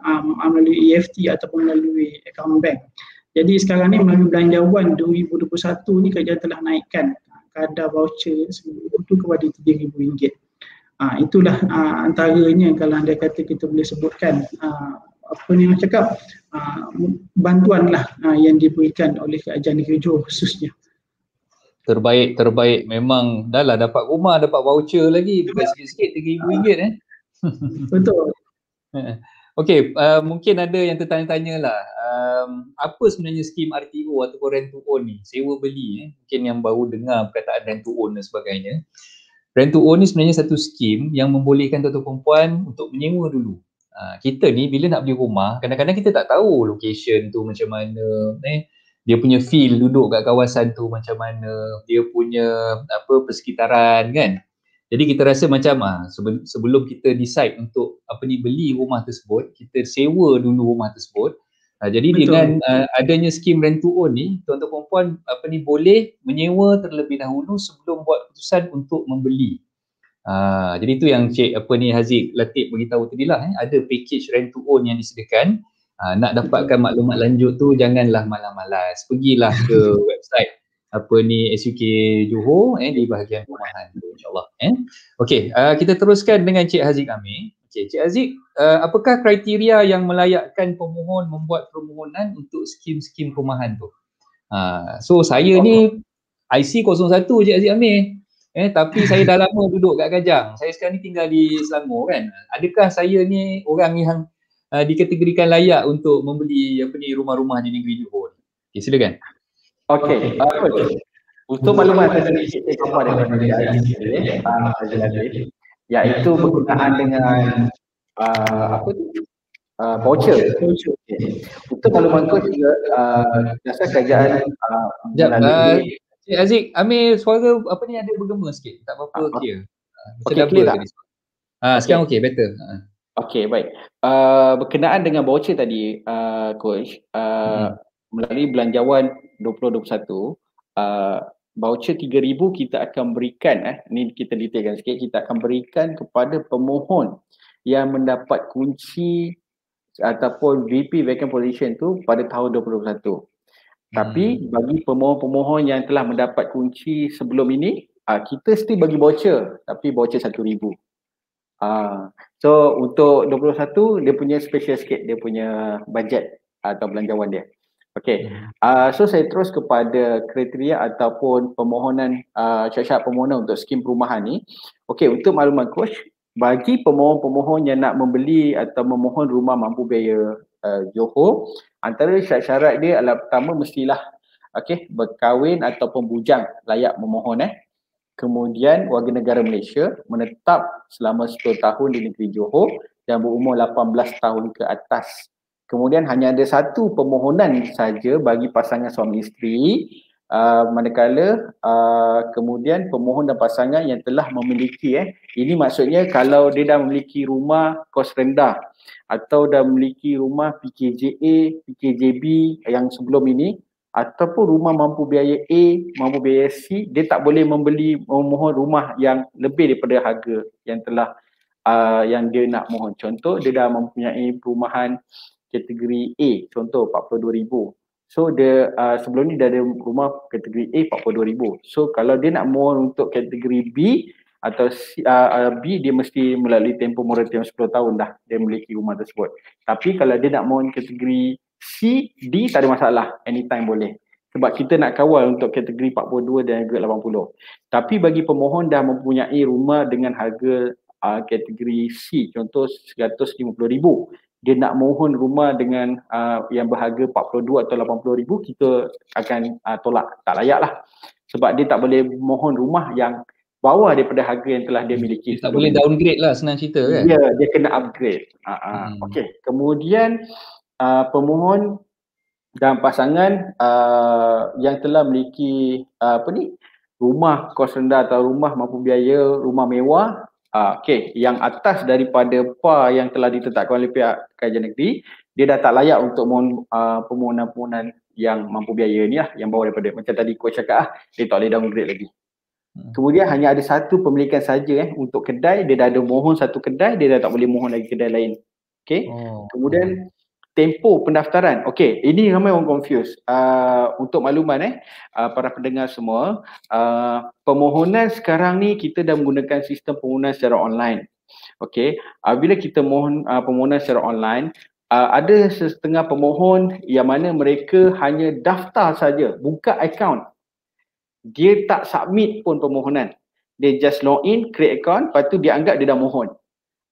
[SPEAKER 4] melalui EFT ataupun melalui account bank. Jadi sekarang ni melalui belanjawan 2021 ni kerajaan telah naikkan kadar voucher itu kepada RM3,000. Itulah antaranya kalau anda kata kita boleh sebutkan bantuan lah yang diberikan oleh kerajaan negeri Johor khususnya.
[SPEAKER 2] Terbaik. Memang dah lah dapat rumah, dapat voucher lagi, bukan sikit-sikit RM3,000
[SPEAKER 4] Betul.
[SPEAKER 2] Okey, mungkin ada yang tertanya-tanya lah, apa sebenarnya skim RTO ataupun rent to own ni, sewa beli mungkin yang baru dengar perkataan rent to own dan sebagainya. Rent to own ni sebenarnya satu skim yang membolehkan tuan-tuan perempuan untuk menyewa dulu Kita ni bila nak beli rumah, kadang-kadang kita tak tahu location tu macam mana, dia punya feel duduk kat kawasan tu macam mana, dia punya persekitaran kan. Jadi kita rasa macam sebelum kita decide untuk beli rumah tersebut, kita sewa dulu rumah tersebut. Jadi betul. Dengan adanya skim rent to own ni, tuan-tuan puan boleh menyewa terlebih dahulu sebelum buat keputusan untuk membeli. Jadi itu yang Cik Haziq Latif beritahu tadi lah, ada package rent to own yang disediakan. Nak dapatkan maklumat lanjut tu janganlah malas-malas, pergilah ke website SUK Johor di bahagian perumahan tu, insyaAllah. Okey, kita teruskan dengan Cik Haziq Amir. Okey, Cik Haziq, apakah kriteria yang melayakkan pemohon membuat permohonan untuk skim-skim perumahan tu? So saya ni IC 01 Cik Haziq Amir. Tapi saya dah lama duduk kat Kajang. Saya sekarang ni tinggal di Selangor kan. Adakah saya ni orang yang dikategorikan layak untuk membeli rumah-rumah di negeri Johor? Okey, silakan.
[SPEAKER 3] Okey. Untuk maklumat tadi saya cover daripada iaitu berkenaan dengan voucher. Untuk maklumat tu juga dasar kerajaan
[SPEAKER 2] Cik Haziq Amir, suara ada bergema sikit, tak apa clear.
[SPEAKER 3] Okey, clear tak?
[SPEAKER 2] Sekarang okey, better.
[SPEAKER 3] Okey, baik. Berkenaan dengan voucher tadi, Coach, melalui belanjawan 2021, voucher 3,000 kita akan berikan, ni kita detailkan sikit, kita akan berikan kepada pemohon yang mendapat kunci ataupun VP vacant position tu pada tahun 2021. Tapi bagi pemohon-pemohon yang telah mendapat kunci sebelum ini, kita still bagi voucher, tapi voucher 1,000. So untuk 21 dia punya special sikit, dia punya budget atau belanjawan dia. Okey. So saya terus kepada kriteria ataupun permohonan, syarat-syarat permohonan untuk skim perumahan ni. Okey, untuk makluman Coach, bagi pemohon-pemohon yang nak membeli atau memohon rumah mampu biaya Johor, antara syarat-syarat dia adalah pertama mestilah berkahwin ataupun bujang layak memohon. Kemudian warga negara Malaysia, menetap selama 10 tahun di negeri Johor dan berumur 18 tahun ke atas. Kemudian hanya ada satu permohonan saja bagi pasangan suami isteri, manakala kemudian pemohon dan pasangan yang telah memiliki, ini maksudnya kalau dia dah memiliki rumah kos rendah atau dah memiliki rumah PKJA, PKJB yang sebelum ini, ataupun rumah mampu biaya A, mampu biaya C, dia tak boleh memohon rumah yang lebih daripada harga yang telah yang dia nak mohon. Contoh, dia dah mempunyai perumahan kategori A, contoh 42,000. So dia sebelum ni dah ada rumah kategori A 42,000. So kalau dia nak mohon untuk kategori B atau C, B, dia mesti melalui tempoh moratorium 10 tahun dah dia memiliki rumah tersebut. Tapi kalau dia nak mohon kategori C, D, tak ada masalah, anytime boleh. Sebab kita nak kawal untuk kategori 42 dan juga 80. Tapi bagi pemohon dah mempunyai rumah dengan harga kategori C, contoh 150,000, dia nak mohon rumah dengan yang berharga 42 atau 80,000, kita akan tolak, tak layak lah. Sebab dia tak boleh mohon rumah yang bawah daripada harga yang telah dia miliki.
[SPEAKER 2] Dia tak boleh downgrade lah, senang cerita kan?
[SPEAKER 3] Ya, dia kena upgrade. Okey, kemudian pemohon dan pasangan yang telah memiliki rumah kos rendah atau rumah mampu biaya, rumah mewah, yang atas daripada PAR yang telah ditetapkan oleh pihak kerajaan negeri, dia dah tak layak untuk mohon permohonan-permohonan yang mampu biaya ni lah, yang bawah daripada, macam tadi Coach cakap dia tak boleh downgrade lagi. Kemudian hanya ada satu pemilikan saja untuk kedai, dia dah ada mohon satu kedai, dia dah tak boleh mohon lagi kedai lain. Okey. Kemudian tempoh pendaftaran. Okey, ini ramai orang confuse. Untuk makluman para pendengar semua, permohonan sekarang ni kita dah menggunakan sistem permohonan secara online. Okey, bila kita mohon permohonan secara online, ada setengah pemohon yang mana mereka hanya daftar saja, buka akaun. Dia tak submit pun permohonan. Dia just log in, create account, lepas tu dia anggap dia dah mohon.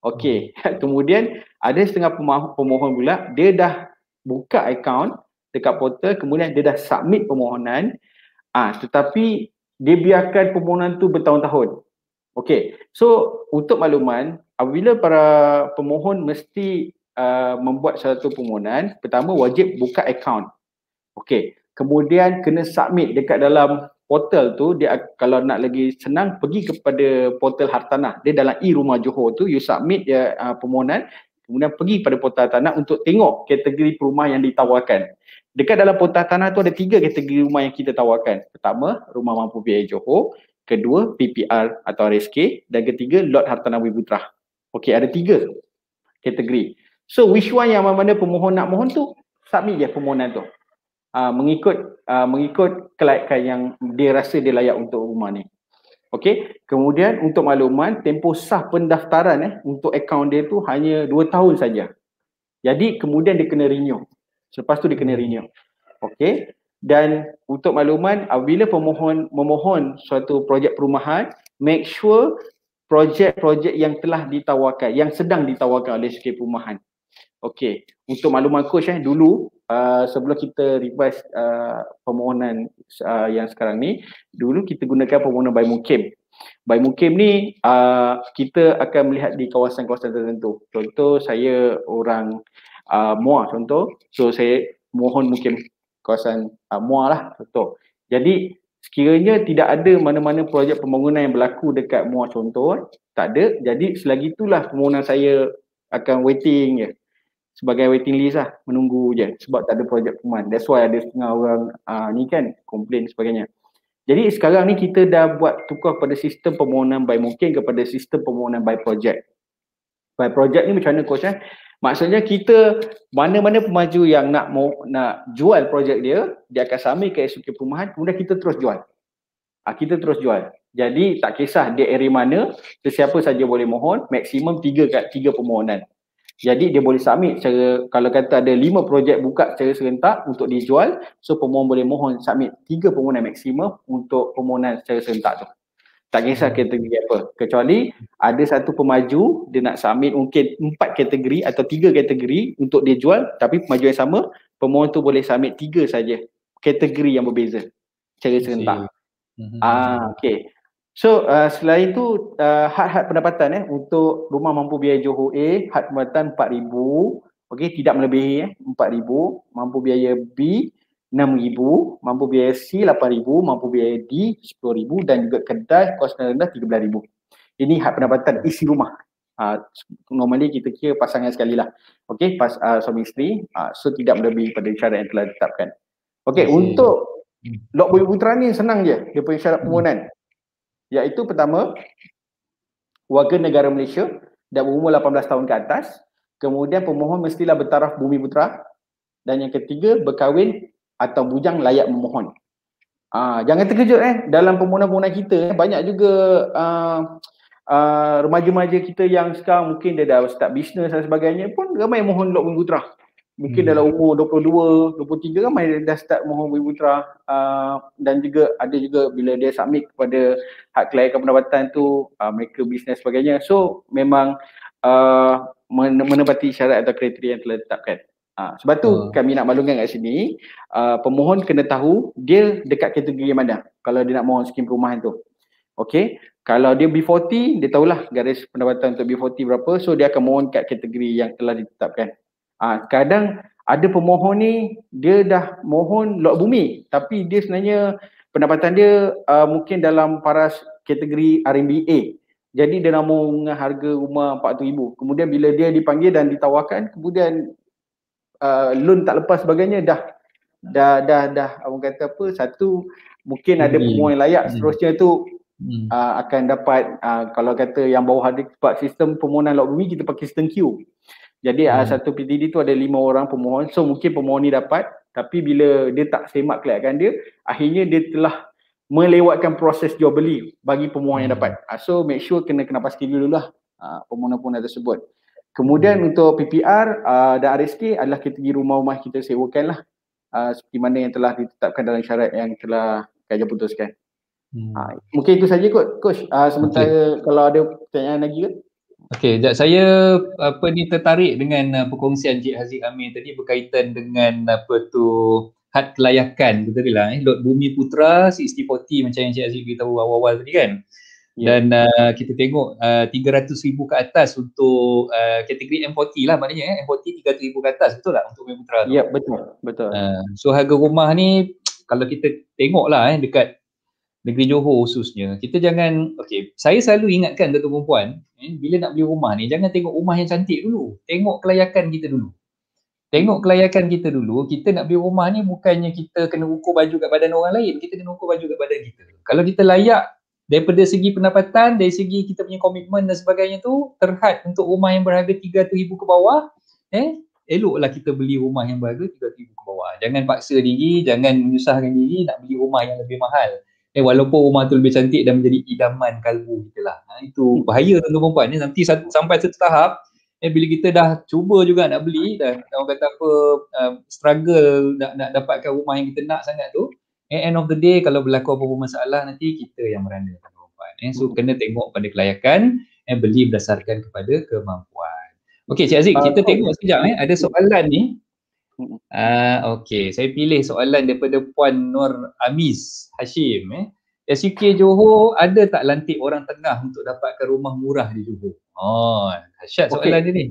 [SPEAKER 3] Okey, kemudian ada setengah pemohon pula, dia dah buka akaun dekat portal, kemudian dia dah submit permohonan, tetapi dia biarkan permohonan tu bertahun-tahun. Okey, so untuk makluman, apabila para pemohon mesti membuat satu permohonan, pertama wajib buka akaun. Okey, kemudian kena submit dekat dalam portal tu. Dia kalau nak lagi senang, pergi kepada portal Hartanah. Dia dalam e-Rumah Johor tu, you submit dia permohonan, kemudian pergi pada portal Hartanah untuk tengok kategori perumahan yang ditawarkan. Dekat dalam portal Hartanah tu ada 3 kategori rumah yang kita tawarkan. Pertama, rumah mampu biaya Johor. Kedua, PPR atau RSK. Dan ketiga, lot Hartanah Bumi Putrah. Okey, ada 3 kategori. So, which one yang mana pemohon nak mohon tu, submit je permohonan tu. Mengikut kelayakan yang dia rasa dia layak untuk rumah ni. Okey, kemudian untuk makluman, tempoh sah pendaftaran untuk akaun dia tu hanya 2 tahun saja. Jadi kemudian dia kena renew. Selepas tu dia kena renew. Okey, dan untuk makluman, apabila pemohon memohon suatu projek perumahan, make sure projek-projek yang telah ditawarkan, yang sedang ditawarkan oleh SK Perumahan. Okey, untuk makluman coach dulu sebelum kita revise permohonan yang sekarang ni, dulu kita gunakan permohonan by mukim. By mukim ni kita akan melihat di kawasan-kawasan tertentu. Contoh saya orang Muar contoh, so saya mohon mukim kawasan Muar lah contoh. Jadi sekiranya tidak ada mana-mana projek pembangunan yang berlaku dekat Muar contoh, tak ada. Jadi selagi itulah permohonan saya akan waiting je, sebagai waiting list lah, menunggu je sebab tak ada projek perumahan. That's why ada setengah orang ni kan komplain sebagainya. Jadi sekarang ni kita dah buat tukar pada sistem permohonan by mukim kepada sistem permohonan by project. By project ni macam mana coach Maksudnya kita mana-mana pemaju yang nak jual projek dia akan submit ke SK Perumahan, kemudian kita terus jual. Kita terus jual. Jadi tak kisah dia area mana, sesiapa saja boleh mohon, maksimum 3 permohonan. Jadi dia boleh submit secara, kalau kata ada 5 projek buka secara serentak untuk dijual, so pemohon boleh mohon submit 3 permohonan maksimum untuk permohonan secara serentak tu. Tak kisah kategori apa. Kecuali ada satu pemaju, dia nak submit mungkin 4 kategori atau 3 kategori untuk dia jual, tapi pemaju yang sama, pemohon tu boleh submit 3 saja kategori yang berbeza secara serentak. Okay. So selain itu had pendapatan untuk rumah mampu biaya Johor A, had pendapatan 4,000, okey, tidak melebihi 4,000, mampu biaya B 6,000, mampu biaya C 8,000, mampu biaya D 10,000 dan juga kedai kos rendah 13,000. Ini had pendapatan isi rumah. Normally kita kira pasangan sekali lah. Okey, suami isteri, so tidak melebihi pada syarat yang telah ditetapkan. Okey, untuk Lot Bumi Putrah ni senang je dia punya syarat permohonan. Iaitu pertama, warga negara Malaysia dan berumur 18 tahun ke atas. Kemudian pemohon mestilah bertaraf Bumi Putrah. Dan yang ketiga, berkahwin atau bujang layak memohon. Jangan terkejut dalam permohonan-permohonan kita banyak juga remaja-remaja kita yang sekarang mungkin dia dah start bisnes dan sebagainya pun ramai mohon Lot Bumi Putrah. Mungkin dalam umur 22, 23 ramai dah start mohon Bumi Putrah. Dan juga ada juga bila dia submit kepada hak kelayakan pendapatan tu, mereka bisnes sebagainya. So memang menepati syarat atau kriteria yang telah ditetapkan. Sebab tu kami nak maklumkan kat sini, pemohon kena tahu dia dekat kategori mana kalau dia nak mohon skim perumahan tu. Okey, kalau dia B40, dia tahulah garis pendapatan untuk B40 berapa, so dia akan mohon kat kategori yang telah ditetapkan. Kadang ada pemohon ni dia dah mohon lot bumi tapi dia sebenarnya pendapatan dia mungkin dalam paras kategori RMBA. Jadi dia nak mohon dengan harga rumah 400,000. Kemudian bila dia dipanggil dan ditawarkan, kemudian loan tak lepas sebagainya, dah orang kata apa, satu mungkin ada pemohon yang layak, seterusnya tu akan dapat kalau kata yang bawah ada, sebab sistem permohonan lot bumi kita pakai sistem queue. Jadi satu PTD tu ada 5 orang pemohon, so mungkin pemohon ni dapat, tapi bila dia tak semak kelayakan dia, akhirnya dia telah melewatkan proses jual beli bagi pemohon yang dapat. So make sure kena pasti dululah permohonan-permohonan tersebut. Kemudian untuk PPR dan RSK adalah kategori rumah-rumah kita sewakan lah, seperti mana yang telah ditetapkan dalam syarat yang telah kajian putuskan. Mungkin itu saja Coach. Sementara kalau ada pertanyaan lagi ke?
[SPEAKER 2] Okey, saya tertarik dengan perkongsian Cik Haziq Amin tadi berkaitan dengan had kelayakan, betul lah Lot Bumi Putrah 60-40 macam yang Cik Haziq beritahu awal-awal tadi kan. Dan kita tengok 300,000 ke atas untuk kategori M40 lah, maknanya M40 300,000 ke atas, betul tak untuk Mementra tu?
[SPEAKER 3] Ya, betul.
[SPEAKER 2] So harga rumah ni kalau kita tengok lah dekat negeri Johor khususnya, kita jangan, saya selalu ingatkan tuan-tuan perempuan, bila nak beli rumah ni jangan tengok rumah yang cantik dulu, tengok kelayakan kita dulu. Kita nak beli rumah ni bukannya kita kena ukur baju kat badan orang lain, kita kena ukur baju kat badan kita. Kalau kita layak daripada segi pendapatan, dari segi kita punya komitmen dan sebagainya tu, terhad untuk rumah yang berharga 300,000 ke bawah, eloklah kita beli rumah yang berharga 300,000 ke bawah. Jangan paksa diri, jangan menyusahkan diri nak beli rumah yang lebih mahal. Walaupun rumah tu lebih cantik dan menjadi idaman kalbu kita lah. Itu bahaya tuan-tuan perempuan ni, nanti sampai satu tahap, bila kita dah cuba juga nak beli, dah orang kata apa, struggle nak dapatkan rumah yang kita nak sangat tu, end of the day kalau berlaku apa-apa masalah, nanti kita yang merana tuan-tuan. So kena tengok pada kelayakan, beli berdasarkan kepada kemampuan. Okey Cik Aziz, kita tengok sekejap ada soalan ni. Saya pilih soalan daripada Puan Nur Amiz Hashim. SUK Johor ada tak lantik orang tengah untuk dapatkan rumah murah di Johor? Dahsyat soalan dia ni.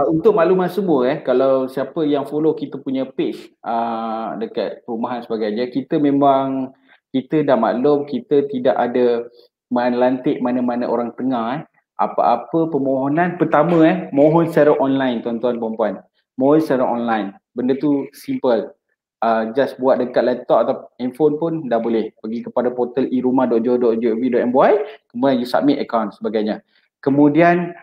[SPEAKER 3] Untuk makluman semua, kalau siapa yang follow kita punya page dekat perumahan sebagainya, kita dah maklum kita tidak ada melantik mana-mana orang tengah. Apa-apa permohonan pertama mohon secara online tuan-tuan perempuan. Mohon secara online. Benda tu simple. Just buat dekat laptop atau handphone pun dah boleh. Pergi kepada portal irumah.johor.gov.my, kemudian you submit account sebagainya. Kemudian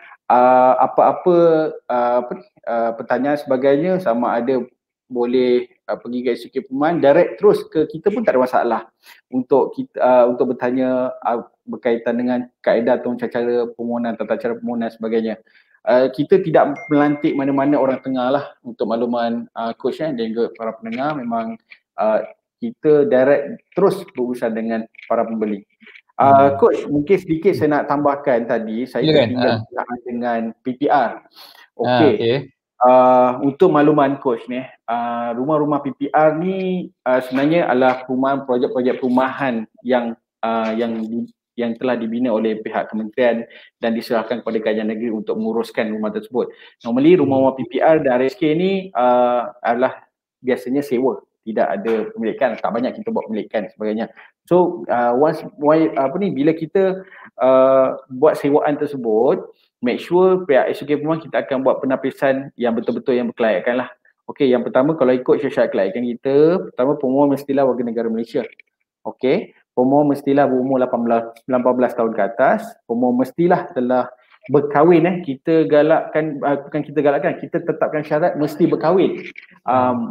[SPEAKER 3] pertanyaan sebagainya, sama ada boleh pergi ke SUK Perumahan direct terus ke kita pun tak ada masalah untuk kita untuk bertanya berkaitan dengan kaedah atau cara permohonan, tata cara permohonan sebagainya. Kita tidak melantik mana-mana orang tengah lah, untuk makluman coach dan juga para pendengar. Memang kita direct terus berurusan dengan para pembeli. Coach, mungkin sedikit saya nak tambahkan tadi, saya tertinggal dengan PPR. Untuk makluman coach ni, rumah-rumah PPR ni sebenarnya adalah projek-projek perumahan yang telah dibina oleh pihak kementerian dan diserahkan kepada kerajaan negeri untuk menguruskan rumah tersebut. Normally rumah-rumah PPR dan RSK ni adalah biasanya sewa, tidak ada pemilikan, tak banyak kita buat pemilikan sebagainya. So bila kita buat sewaan tersebut, make sure pihak SUK Perumahan kita akan buat penapisan yang betul-betul yang berkelayakan lah. Yang pertama, kalau ikut syarat kelayakan kita, pertama pemohon mestilah warga negara Malaysia. Pemohon mestilah berumur 18 tahun ke atas. Pemohon mestilah telah berkahwin. Kita galakkan, bukan kita galakkan, kita tetapkan syarat mesti berkahwin.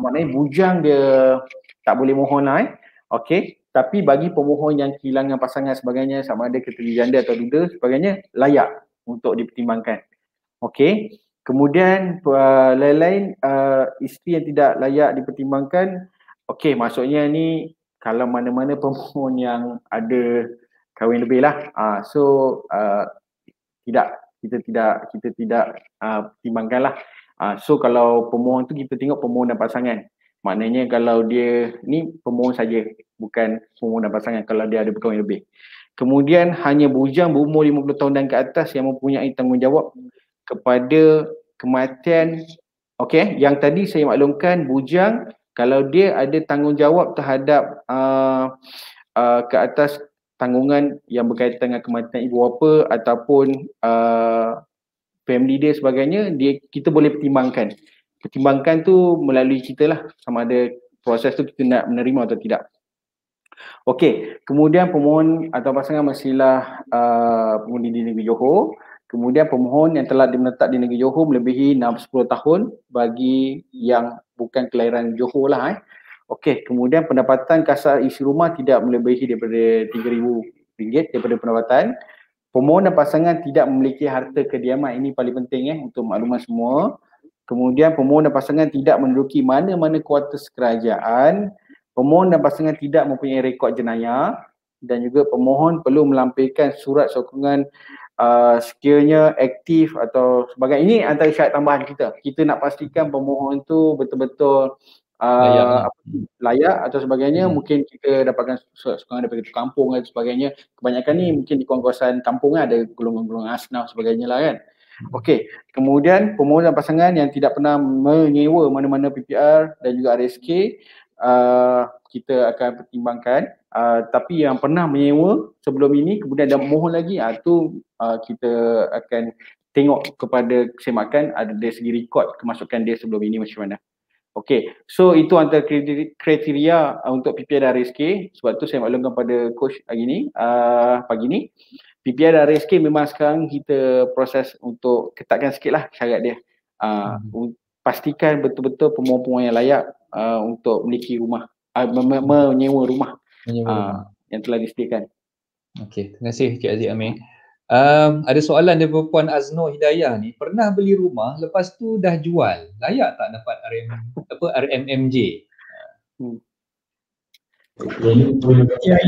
[SPEAKER 3] Maknanya bujang dia tak boleh mohon lah. Tapi bagi pemohon yang kehilangan pasangan sebagainya, sama ada keteri janda atau duda sebagainya, layak untuk dipertimbangkan. Kemudian lain-lain isteri yang tidak layak dipertimbangkan, maksudnya ni kalau mana-mana pemohon yang ada kahwin lebih lah, kita tidak pertimbangkan lah. So kalau pemohon tu kita tengok pemohon dan pasangan. Maknanya kalau dia ni pemohon saja, bukan pemohon dan pasangan kalau dia ada berkahwin lebih. Kemudian hanya bujang berumur 50 tahun dan ke atas yang mempunyai tanggungjawab kepada kematian. Yang tadi saya maklumkan bujang kalau dia ada tanggungjawab terhadap ke atas tanggungan yang berkaitan dengan kematian ibu bapa ataupun family dia sebagainya, kita boleh pertimbangkan. Pertimbangkan tu melalui kita lah, sama ada proses tu kita nak menerima atau tidak. Kemudian pemohon atau pasangan mestilah pengundi di negeri Johor. Kemudian pemohon yang telah menetap di negeri Johor melebihi 10 tahun bagi yang bukan kelahiran Johor lah. Kemudian pendapatan kasar isi rumah tidak melebihi daripada RM3,000 daripada pendapatan. Pemohon dan pasangan tidak memiliki harta kediaman. Ini paling penting untuk makluman semua. Kemudian pemohon dan pasangan tidak menduduki mana-mana kuartus kerajaan. Pemohon dan pasangan tidak mempunyai rekod jenayah, dan juga pemohon perlu melampirkan surat sokongan sekiranya aktif atau sebagainya. Ini antara syarat tambahan kita. Kita nak pastikan pemohon tu betul-betul layak atau sebagainya. Mungkin kita dapatkan sokongan daripada kampung dan sebagainya. Kebanyakan ni mungkin di kawasan kampung ada golongan-golongan asnaf sebagainya lah kan. Okey, kemudian pemohon dan pasangan yang tidak pernah menyewa mana-mana PPR dan juga RSK, kita akan pertimbangkan. Tapi yang pernah menyewa sebelum ini kemudian ada mohon lagi, tu kita akan tengok kepada kesemakan ada dari segi rekod kemasukan dia sebelum ini macam mana. Okey, so itu antara kriteria untuk PPR dan RSK. Sebab tu saya maklumkan pada coach hari ni, pagi ni, PPR dan RSK memang sekarang kita proses untuk ketatkan sikit lah syarat dia. Pastikan betul-betul pemohon-pemohon yang layak untuk memiliki rumah, menyewa rumah yang telah disediakan.
[SPEAKER 2] Okey, terima kasih Cik Aziz Amir. Ada soalan daripada Puan Azno Hidayah ni, pernah beli rumah lepas tu dah jual, layak tak dapat RMMJ?
[SPEAKER 4] Ya,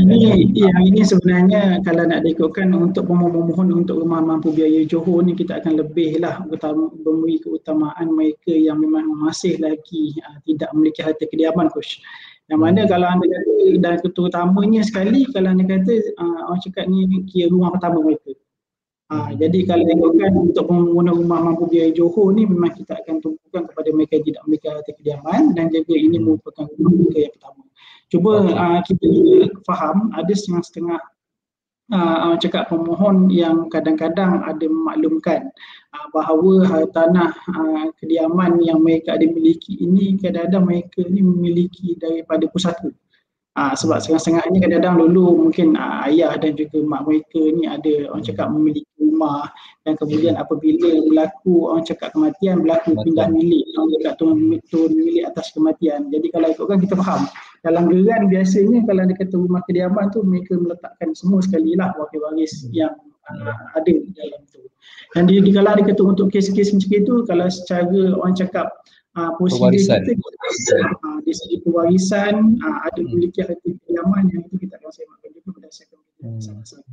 [SPEAKER 4] ini sebenarnya kalau nak diikutkan untuk pemohon untuk rumah mampu biaya Johor ni, kita akan lebihlah memberi keutamaan mereka yang memang masih lagi tidak memiliki harta kediaman, coach. Yang mana kalau anda kata, dan terutamanya sekali kalau anda kata orang cakap ni kira rumah pertama mereka. Jadi kalau ikutkan untuk pengguna rumah mampu biaya Johor ni, memang kita akan tumpukan kepada mereka yang tidak memiliki harta kediaman dan juga ini merupakan rumah mereka yang pertama. Cuba kita juga faham ada setengah-setengah cakap pemohon yang kadang-kadang ada memaklumkan bahawa tanah kediaman yang mereka ada miliki ini kadang-kadang mereka ni memiliki daripada pusaka. Sebab setengah-setengahnya kadang-kadang dulu mungkin ayah dan juga mak mereka ni ada orang cakap memiliki rumah dan kemudian apabila berlaku orang cakap kematian, berlaku pindah milik, orang cakap turun milik atas kematian. Jadi kalau ikutkan kita faham dalam geran biasanya kalau dia kata rumah kediaman tu mereka meletakkan semua sekali lah wakil-waris yang ada di dalam tu. Dan kalau dia kata untuk kes-kes macam itu, kalau secara orang cakap prosedur kita dari segi pewarisan ada memiliki harta kediaman yang itu kita akan semakkan juga berdasarkan sama-sama.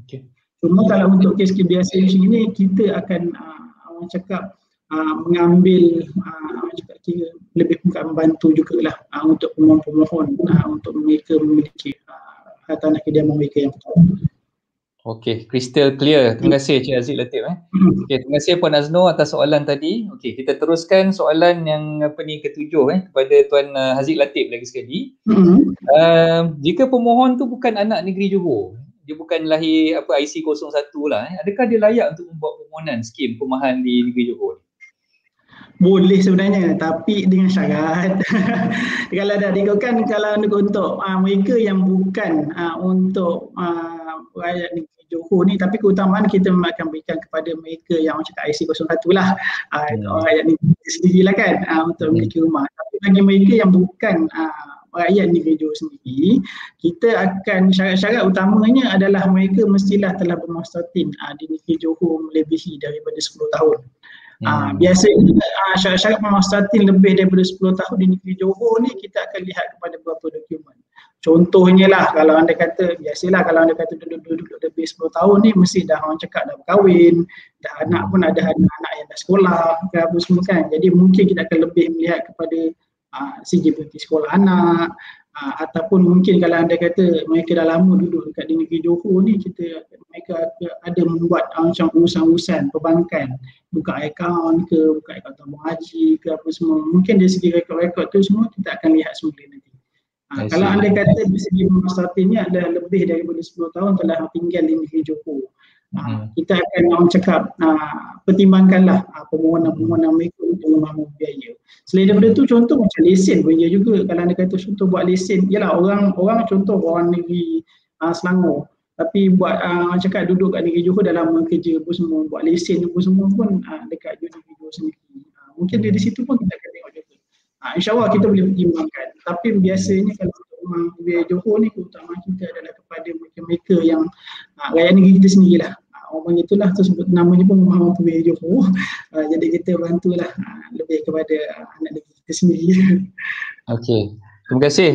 [SPEAKER 4] Cuma kalau untuk kes biasa macam ini kita akan orang cakap mengambil orang cakap kira lebih membantu jugalah untuk pemohon untuk mereka memiliki tanah kediaman mereka yang pertama.
[SPEAKER 2] Okey, crystal clear. Terima kasih Cik Aziz Latif. Okey, terima kasih Puan Azno atas soalan tadi. Okey, kita teruskan soalan yang ketujuh kepada Tuan Haziq Latif lagi sekali. Jika pemohon tu bukan anak negeri Johor, dia bukan lahir IC 01 lah, adakah dia layak untuk membuat permohonan skim perumahan di negeri Johor?
[SPEAKER 4] Boleh sebenarnya, tapi dengan syarat kalau dah diikutkan kalau untuk mereka yang bukan untuk rakyat negeri Johor ni, tapi keutamaan kita akan berikan kepada mereka yang orang cakap IC 01 lah, rakyat negeri sendirilah kan untuk memiliki rumah. Tapi bagi mereka yang bukan rakyat negeri Johor sendiri, kita akan syarat-syarat utamanya adalah mereka mestilah telah bermustatin di negeri Johor melebihi daripada 10 tahun. Biasanya syarat-syarat bermustatin lebih daripada 10 tahun di negeri Johor ni kita akan lihat kepada beberapa dokumen. Contohnya lah kalau anda kata, biasalah kalau anda kata duduk lebih 10 tahun ni mesti dah orang cakap dah berkahwin, dah anak pun ada anak yang dah sekolah ke apa semua kan. Jadi mungkin kita akan lebih melihat kepada segi berhenti sekolah anak, ataupun mungkin kalau anda kata mereka dah lama duduk dekat di negeri Johor ni, mereka ada membuat macam urusan-urusan perbankan, buka akaun ke, buka akaun tabung haji ke apa semua, mungkin dari segi rekod-rekod tu semua kita akan lihat semula nanti. Kalau anda kata dari segi mustatinnya ada lebih daripada 10 tahun telah tinggal di negeri Johor, kita akan orang cakap pertimbangkanlah permohonan mereka untuk rumah biaya. Selain daripada tu, contoh macam lesen pun dia juga. Kalau anda kata contoh buat lesen, yalah orang contoh orang negeri Selangor, tapi buat orang cakap duduk kat negeri Johor dah lama kerja pun semua, buat lesen pun semua pun dekat negeri Johor sendiri. Mungkin dari situ pun kita akan tengok juga. InsyaAllah kita boleh pertimbangkan. Tapi biasanya kalau untuk rumah biaya Johor ni, keutamaan kita adalah kepada mereka-mereka yang rakyat negeri kita sendirilah. Orang itulah tu sebut namanya pun rumah mampu biaya Johor. Jadi kita bantulah lebih kepada anak negeri kita sendiri.
[SPEAKER 2] Okey. Terima kasih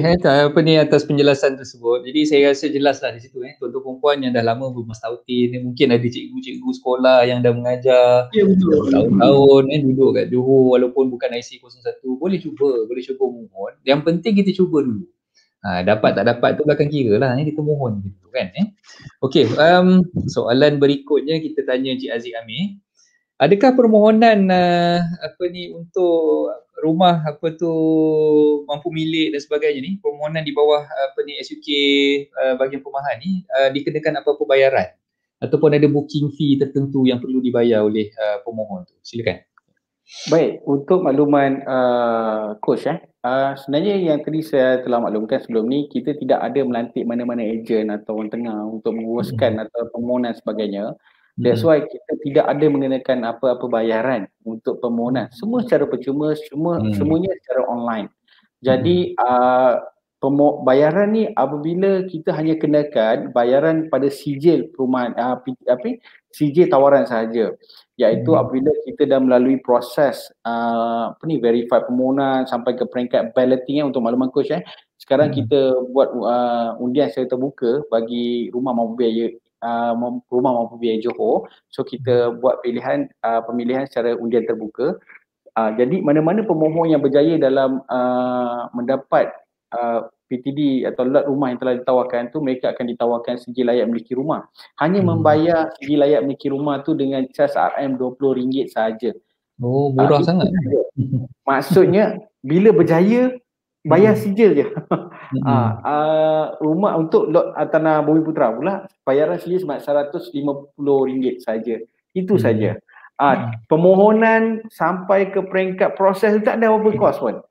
[SPEAKER 2] atas penjelasan tersebut. Jadi saya rasa jelaslah di situ tuan-tuan perempuan yang dah lama bermastautin, mungkin ada cikgu-cikgu sekolah yang dah mengajar tahun-tahun duduk kat Johor walaupun bukan IC 01, boleh cuba mohon. Yang penting kita cuba dulu. Dapat tak dapat tu belakang kira lah, kita mohon gitu kan. Okey, soalan berikutnya kita tanya Cik Aziz Amir. Adakah permohonan untuk rumah mampu milik dan sebagainya ni, permohonan di bawah SUK bahagian perumahan ni dikenakan apa-apa bayaran ataupun ada booking fee tertentu yang perlu dibayar oleh pemohon tu? Silakan.
[SPEAKER 3] Baik, untuk makluman coach sebenarnya yang tadi saya telah maklumkan sebelum ni, kita tidak ada melantik mana-mana ejen atau orang tengah untuk menguruskan atau permohonan sebagainya. That's why kita tidak ada mengenakan apa-apa bayaran untuk permohonan. Semua secara percuma, semuanya secara online. Jadi bayaran ni apabila kita hanya kenakan bayaran pada sijil perumahan sijil tawaran sahaja, iaitu apabila kita dah melalui proses verify permohonan sampai ke peringkat balloting untuk makluman coach sekarang kita buat undian secara terbuka bagi rumah mampu biaya Johor. So kita buat pemilihan secara undian terbuka. Jadi mana-mana pemohon yang berjaya dalam mendapat PTD atau lot rumah yang telah ditawarkan tu, mereka akan ditawarkan sijil layak miliki rumah. Hanya membayar sijil layak miliki rumah tu dengan cas RM RM20 sahaja.
[SPEAKER 2] Oh, murah sangat.
[SPEAKER 3] Maksudnya bila berjaya bayar sijil je. Rumah untuk lot tanah Bumiputera pula bayaran sijil sebanyak RM150 saja. Itu saja. Permohonan sampai ke peringkat proses tak ada apa kos pun.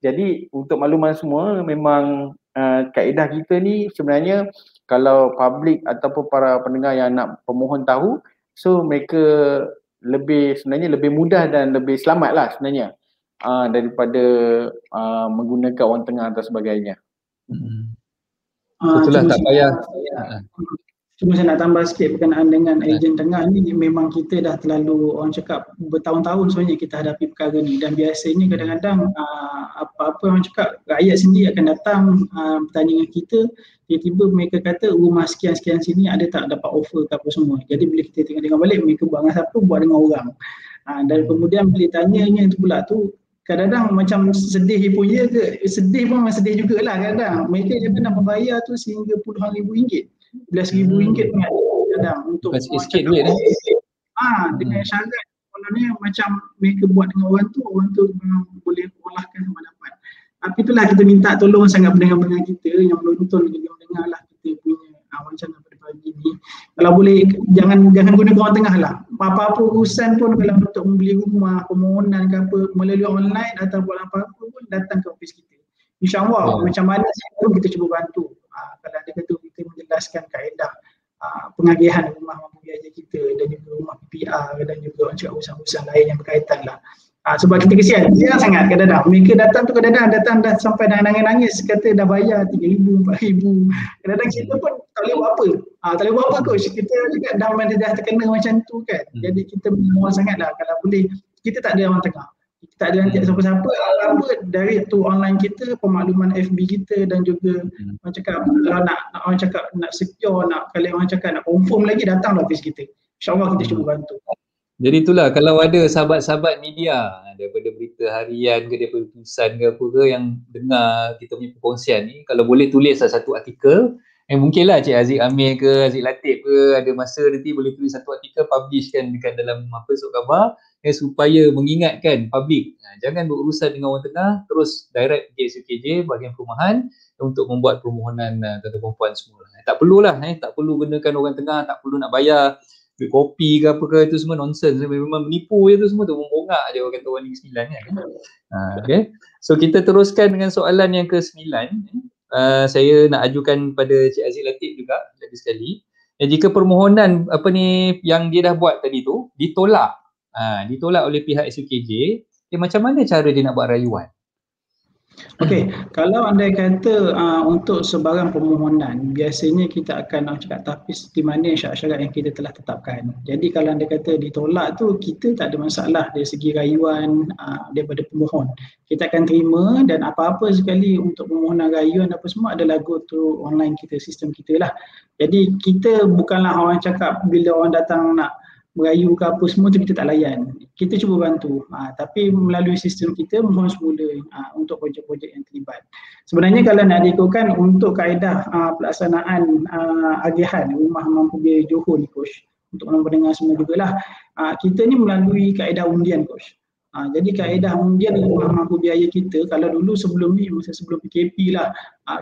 [SPEAKER 3] Jadi untuk makluman semua, memang kaedah kita ni sebenarnya kalau public ataupun para pendengar yang nak pemohon tahu, so mereka sebenarnya lebih mudah dan lebih selamat lah sebenarnya daripada menggunakan orang tengah atau sebagainya.
[SPEAKER 2] Itulah tak payah.
[SPEAKER 4] Cuma saya nak tambah sikit berkenaan dengan ejen tengah ni, memang kita dah terlalu orang cakap bertahun-tahun sebenarnya kita hadapi perkara ni, dan biasanya kadang-kadang apa-apa orang cakap rakyat sendiri akan datang bertanya dengan kita, tiba-tiba mereka kata rumah sekian-sekian sini ada tak dapat offer ke apa semua. Jadi bila kita tengok balik mereka buat dengan siapa, buat dengan orang. Dan kemudian bila tanyanya tu pula tu, kadang-kadang macam sedih pun sedih pun memang sedih jugalah kadang. Mereka jangan nak membayar tu sehingga puluhan ribu ringgit. RM11,000 kadang untuk
[SPEAKER 2] sikit duit
[SPEAKER 4] dengan syarat kononnya macam mereka buat dengan orang tu memang boleh olahkan sama dapat. Tapi itulah kita minta tolong sangat pendengar-pendengar kita yang menonton, yang mendengar lah kita punya wacana pada pagi ni. Kalau boleh jangan guna orang tengah lah. Apa-apa urusan pun kalau untuk membeli rumah, permohonan ke apa melalui online ataupun apa-apa pun datang ke office kita. InsyaAllah macam mana pun kita cuba bantu. Kalau ada kata kita menjelaskan kaedah pengagihan rumah mampu biaya kita dan juga rumah PPR dan juga urusan-urusan lain yang berkaitan lah. Sebab kita kesian sangat kadang-kadang mereka datang tu datang dah sampai nangis kata dah bayar RM3,000, RM4,000. Kadang-kadang kita pun tak boleh buat apa. Tak boleh buat apa coach. Kita juga dah terkena macam tu kan. Jadi kita mohon sangat lah kalau boleh kita tak ada orang tengah. Kita tak ada nanti siapa-siapa, apa dari tu online kita, pemakluman FB kita dan juga orang cakap kalau nak orang cakap nak secure, kalau orang cakap nak confirm lagi datanglah office kita. InsyaAllah kita cuba bantu.
[SPEAKER 2] Jadi itulah kalau ada sahabat-sahabat media daripada berita harian ke daripada tulisan ke apa ke yang dengar kita punya perkongsian ni, kalau boleh tulislah satu artikel. Mungkinlah Cik Aziz Amir ke Aziz Latif ke ada masa nanti boleh tulis satu artikel, publishkan dekat dalam surat khabar supaya mengingatkan publik jangan berurusan dengan orang tengah, terus direct ke SUKJ bahagian perumahan untuk membuat permohonan tuan-tuan perempuan semua. Tak perlulah tak perlu gunakan orang tengah, tak perlu nak bayar duit kopi ke apa ke, itu semua nonsense, memang menipu je tu semua tu, membongak je orang kata orang Negeri Sembilan kan. Okay. So kita teruskan dengan soalan yang ke-9. Saya nak ajukan pada Cik Aziz Latif juga lagi sekali. Jika permohonan yang dia dah buat tadi tu ditolak oleh pihak SUKJ, macam mana cara dia nak buat rayuan?
[SPEAKER 4] Okey, kalau andai kata untuk sebarang permohonan, biasanya kita akan cakap tapis di mana syarat-syarat yang kita telah tetapkan. Jadi kalau andai kata ditolak tu, kita tak ada masalah dari segi rayuan daripada pemohon. Kita akan terima dan apa-apa sekali untuk permohonan rayuan apa semua adalah go to online kita, sistem kita lah. Jadi kita bukanlah orang cakap bila orang datang nak merayu ke apa semua tu kita tak layan. Kita cuba bantu. Tapi melalui sistem kita mohon semula untuk projek-projek yang terlibat. Sebenarnya kalau nak diikutkan untuk kaedah pelaksanaan agihan rumah mampu biaya Johor ni coach, untuk orang pendengar semua jugalah, kita ni melalui kaedah undian coach. Jadi kaedah undian rumah mampu biaya kita, kalau dulu sebelum ni, masa sebelum PKP lah,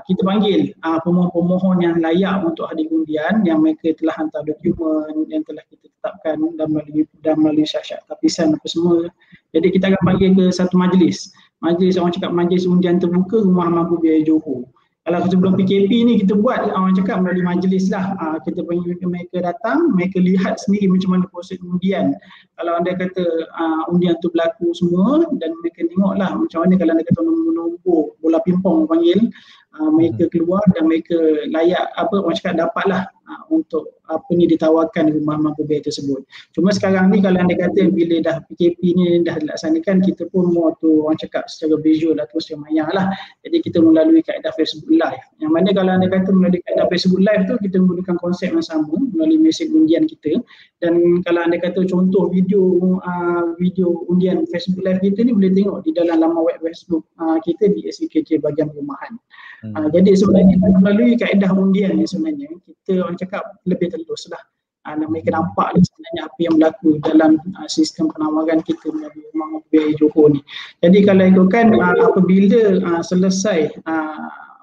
[SPEAKER 4] kita panggil pemohon-pemohon yang layak untuk hadir undian, yang mereka telah hantar dokumen yang telah kita tetapkan dan melalui syarat tapisan apa semua. Jadi kita akan panggil ke satu majlis. Majlis, orang cakap majlis undian terbuka rumah mampu biaya Johor. Kalau sebelum PKP ni kita buat, orang cakap melalui majlis lah. Kita panggil mereka datang, mereka lihat sendiri macam mana proses undian. Kalau anda kata undian tu berlaku semua dan mereka tengok lah macam mana kalau anda kata nombor bola pimpong panggil, mereka keluar dan mereka layak orang cakap dapatlah untuk ditawarkan rumah mampu biaya tersebut. Cuma sekarang ni kalau anda kata bila dah PKP ni dah dilaksanakan, kita pun mau tu orang cakap secara visual lah, terus yang maya lah. Jadi kita melalui kaedah Facebook Live. Yang mana kalau anda kata melalui kaedah Facebook Live tu, kita menggunakan konsep yang sama melalui mesej undian kita. Dan kalau anda kata contoh video undian Facebook Live kita ni boleh tengok di dalam laman web Facebook kita di SKKJ bahagian perumahan. Jadi sebenarnya melalui kaedah undian ni sebenarnya kita orang cakap lebih telus lah. Mereka nampak sebenarnya apa yang berlaku dalam sistem penawaran kita melalui rumah biaya Johor ni. Jadi kalau ikutkan apabila selesai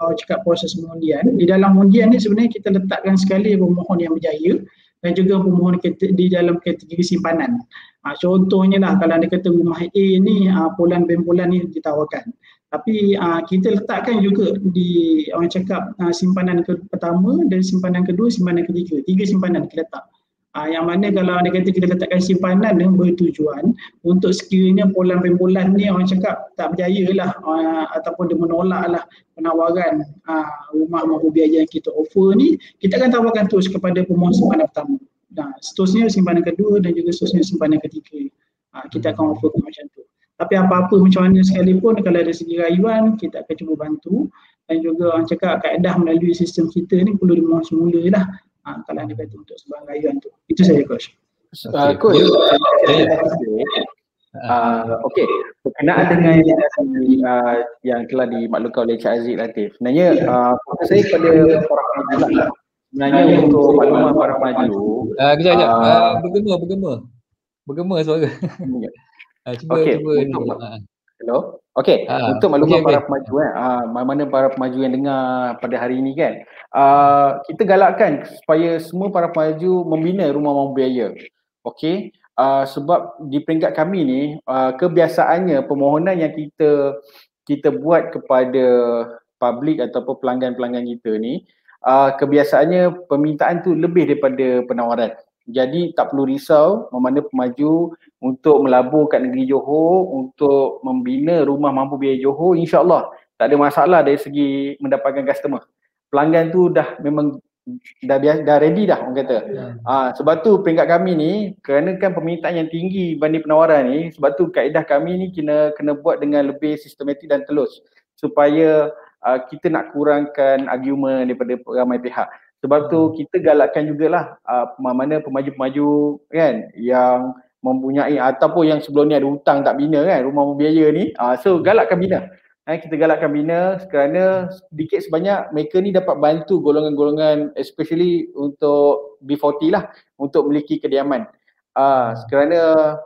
[SPEAKER 4] orang cakap proses pengundian, di dalam undian ni sebenarnya kita letakkan sekali pemohon yang berjaya dan juga pemohon di dalam kategori simpanan. Contohnya lah kalau anda kata rumah A ni bulan bulan ni ditawarkan. Tapi kita letakkan juga di orang cakap simpanan pertama dan simpanan kedua, simpanan ketiga. 3 simpanan kita letak. Yang mana kalau anda kata kita letakkan simpanan yang bertujuan untuk sekiranya bulan-bulan ni orang cakap tak berjaya lah ataupun dia menolak lah penawaran rumah mampu biaya yang kita offer ni, kita akan tawarkan terus kepada pemohon simpanan pertama. Seterusnya simpanan kedua dan juga seterusnya simpanan ketiga. Kita akan offer macam tu. Tapi apa-apa macam mana sekalipun, kalau ada segi rayuan, kita akan cuba bantu. Dan juga orang cakap kaedah melalui sistem kita ni perlu dimohon semula lah. Kalau anda kata untuk sebarang rayuan tu. Itu saja coach.
[SPEAKER 3] Coach, okey, berkenaan dengan yang telah dimaklumkan oleh Cik Aziz Latif. Sebenarnya saya kepada para pengajar lah. Sebenarnya untuk makluman para pengajar.
[SPEAKER 2] Bergema. Bergema suara. Cuba
[SPEAKER 3] hello. Okey, untuk makluman para pemaju mana para pemaju yang dengar pada hari ini kan. Kita galakkan supaya semua para pemaju membina rumah mampu biaya. Okey. Sebab di peringkat kami ni kebiasaannya permohonan yang kita buat kepada publik ataupun pelanggan-pelanggan kita ni kebiasaannya permintaan tu lebih daripada penawaran. Jadi tak perlu risau mana pemaju untuk melabur kat negeri Johor, untuk membina rumah mampu biaya Johor, insya-Allah tak ada masalah dari segi mendapatkan customer. Pelanggan tu dah memang dah ready dah orang kata. Sebab tu peringkat kami ni, kerana kan permintaan yang tinggi banding penawaran ni, sebab tu kaedah kami ni kena buat dengan lebih sistematik dan telus supaya kita nak kurangkan argument daripada ramai pihak. Sebab tu kita galakkan jugalah mana pemaju-pemaju kan yang mempunyai ataupun yang sebelum ni ada hutang tak bina kan rumah biaya ni, so galakkan bina. Kita galakkan bina kerana sedikit sebanyak mereka ni dapat bantu golongan-golongan especially untuk B40 lah untuk memiliki kediaman. Kerana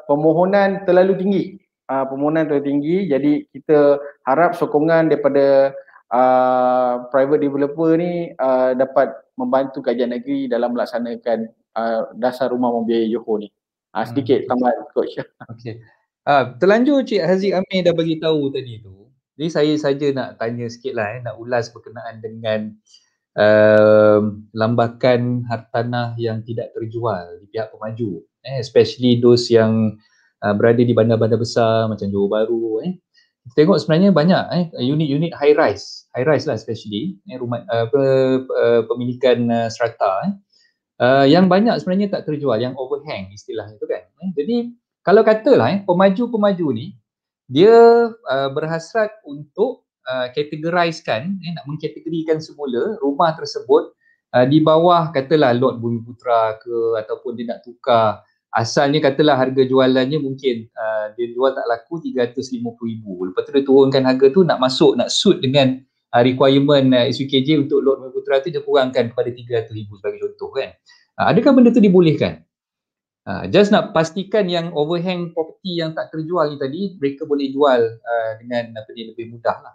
[SPEAKER 3] permohonan terlalu tinggi, jadi kita harap sokongan daripada private developer ni dapat membantu kajian negeri dalam melaksanakan dasar rumah membiayai Johor ni. Sedikit tambahan coach.
[SPEAKER 2] Okey. Terlanjur Cik Haziq Amir dah bagi tahu tadi tu. Jadi saya saja nak tanya sikit lah nak ulas berkenaan dengan lambakan hartanah yang tidak terjual di pihak pemaju, especially those yang berada di bandar-bandar besar macam Johor Bahru. kita tengok sebenarnya banyak unit-unit high rise lah especially rumah pemilikan strata yang banyak sebenarnya tak terjual, yang overhang istilahnya tu kan. Jadi kalau katalah pemaju-pemaju ni dia berhasrat untuk categorizekan, nak mengkategorikan semula rumah tersebut di bawah katalah lot Bumiputra ke, ataupun dia nak tukar asalnya katalah harga jualannya mungkin dia jual tak laku 350,000, lepas tu dia turunkan harga tu nak masuk, nak suit dengan requirement SUKJ untuk lot Bumiputra tu, dia kurangkan kepada 300,000 sebagai contoh kan. Adakah benda tu dibolehkan? Just nak pastikan yang overhang property yang tak terjual ni tadi mereka boleh jual dengan lebih mudah lah.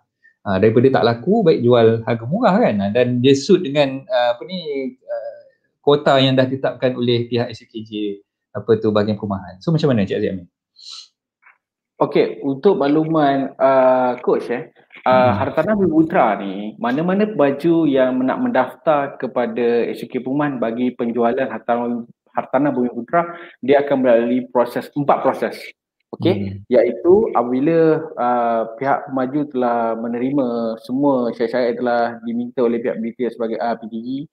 [SPEAKER 2] Daripada tak laku, baik jual harga murah kan, dan dia suit dengan kuota yang dah ditetapkan oleh pihak SUKJ bahagian perumahan. So macam mana Cik Aziz Amin?
[SPEAKER 3] Okey, untuk makluman coach Hartanah Bumiputra ni, mana-mana pemaju yang nak mendaftar kepada SUK Perumahan bagi penjualan Hartanah Bumiputra, dia akan melalui empat proses. Okey, iaitu apabila pihak pemaju telah menerima semua syarat-syarat telah diminta oleh pihak BTS sebagai PTG,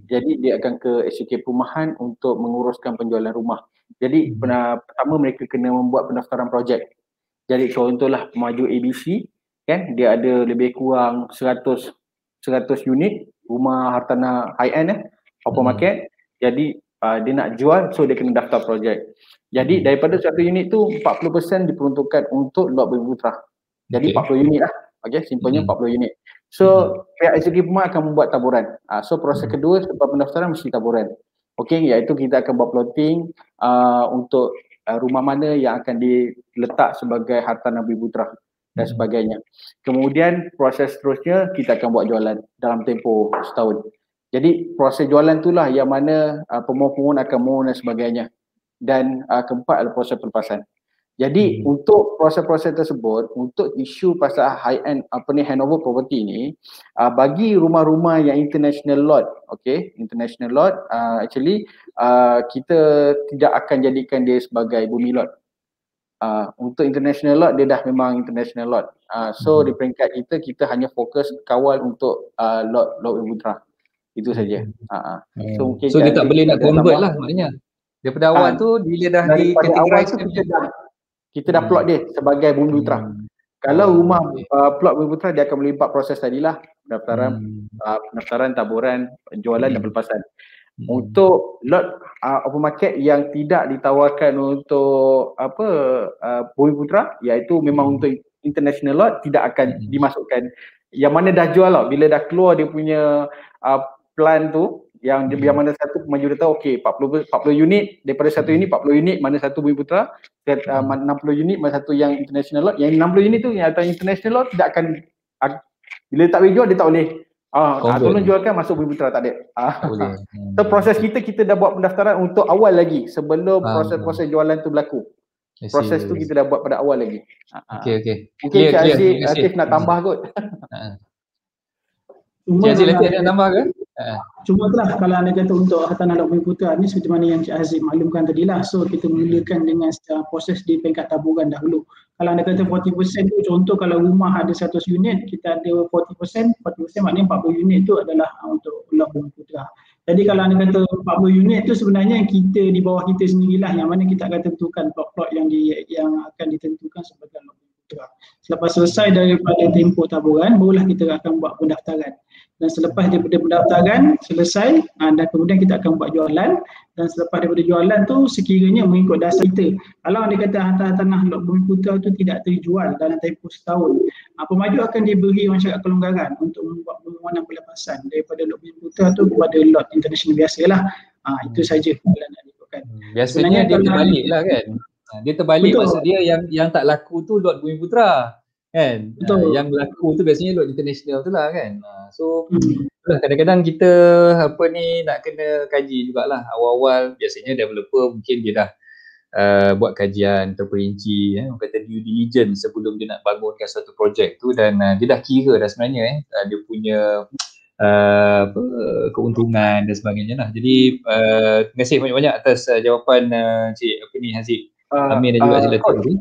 [SPEAKER 3] jadi dia akan ke SUK Perumahan untuk menguruskan penjualan rumah. Jadi pertama mereka kena membuat pendaftaran projek. Jadi contohlah pemaju ABC kan, dia ada lebih kurang 100 unit rumah hartanah high end open market. Jadi dia nak jual, so dia kena daftar projek. Jadi daripada 1 unit tu 40% diperuntukkan untuk lot Bumiputra. Jadi 40 unit lah. Okey, simpelnya 40 unit. So pihak SUK Perumahan akan membuat taburan. So proses kedua selepas pendaftaran mesti taburan. Okey, iaitu kita akan buat plotting untuk rumah mana yang akan diletak sebagai hartanah Bumiputra dan sebagainya. Kemudian proses seterusnya kita akan buat jualan dalam tempoh setahun. Jadi proses jualan itulah yang mana pemohon akan mohon dan sebagainya. Dan keempat adalah proses pelepasan. Jadi untuk proses-proses tersebut, untuk isu pasal high end handover property ni, bagi rumah-rumah yang international lot, okay, international lot, actually kita tidak akan jadikan dia sebagai bumi lot. Untuk international lot dia dah memang international lot. So di peringkat kita hanya fokus kawal untuk lot Bumiputra. Itu saja. So mungkin
[SPEAKER 2] dia tak boleh nak convert lah maknanya. Daripada awal tu bila dah dikategorikan
[SPEAKER 3] kita dah plot dia sebagai Bumiputra. Kalau rumah plot Bumiputra dia akan melalui 4 proses tadilah, pendaftaran, taburan, jualan dan pelepasan. Untuk lot open market yang tidak ditawarkan untuk Bumiputra, iaitu memang untuk international lot, tidak akan dimasukkan. Yang mana dah jual lah, bila dah keluar dia punya plan tu, yang mana satu pemaju dia tahu okey 40 unit, daripada satu unit 40 unit mana satu Bumiputra, 60 unit mana satu yang international lot. Yang 60 unit tu yang atas international lot tidak akan, bila tak boleh jual dia tak boleh tolong jualkan masuk Bumiputra, tak ada. So proses kita dah buat pendaftaran untuk awal lagi sebelum proses jualan tu berlaku. Proses tu kita dah buat pada awal lagi.
[SPEAKER 2] Okey.
[SPEAKER 3] Mungkin Cik Aziz nak tambah kot.
[SPEAKER 2] Cik Aziz nanti ada nak tambah ke?
[SPEAKER 4] Cuma itulah kalau anda kata untuk hartanah lot Bumiputra ni seperti mana yang Cik Aziz maklumkan tadilah. So kita mulakan dengan proses di peringkat taburan dahulu. Kalau anda kata 40% tu, contoh kalau rumah ada 100 unit, kita ada 40% maknanya 40 unit tu adalah untuk lot Bumiputra. Jadi kalau anda kata 40 unit tu sebenarnya kita di bawah kita sendirilah yang mana kita akan tentukan plot-plot yang akan ditentukan sebagai lot Bumiputra. Selepas selesai daripada tempoh taburan, barulah kita akan buat pendaftaran. Dan selepas daripada pendaftaran selesai, dan kemudian kita akan buat jualan. Dan selepas daripada jualan tu sekiranya mengikut dasar kita, kalau anda kata hartanah lot Bumiputra tu tidak terjual dalam tempoh setahun, pemaju akan diberi syarat kelonggaran untuk membuat permohonan pelepasan daripada lot Bumiputra tu kepada lot international biasalah. Itu saja kalau nak dilakukan.
[SPEAKER 2] Biasanya dia terbalik lah kan. Dia terbalik, maksud dia yang tak laku tu lot Bumiputra kan. Yang laku tu biasanya lot international tu lah kan. So kadang-kadang kita nak kena kaji jugalah awal-awal. Biasanya developer mungkin dia dah buat kajian terperinci, kata due diligence sebelum dia nak bangunkan satu projek tu, dan dia dah kira dah sebenarnya dia punya keuntungan dan sebagainya lah. Jadi terima kasih banyak-banyak atas jawapan Cik Haziq Amin dan juga Cik Latif.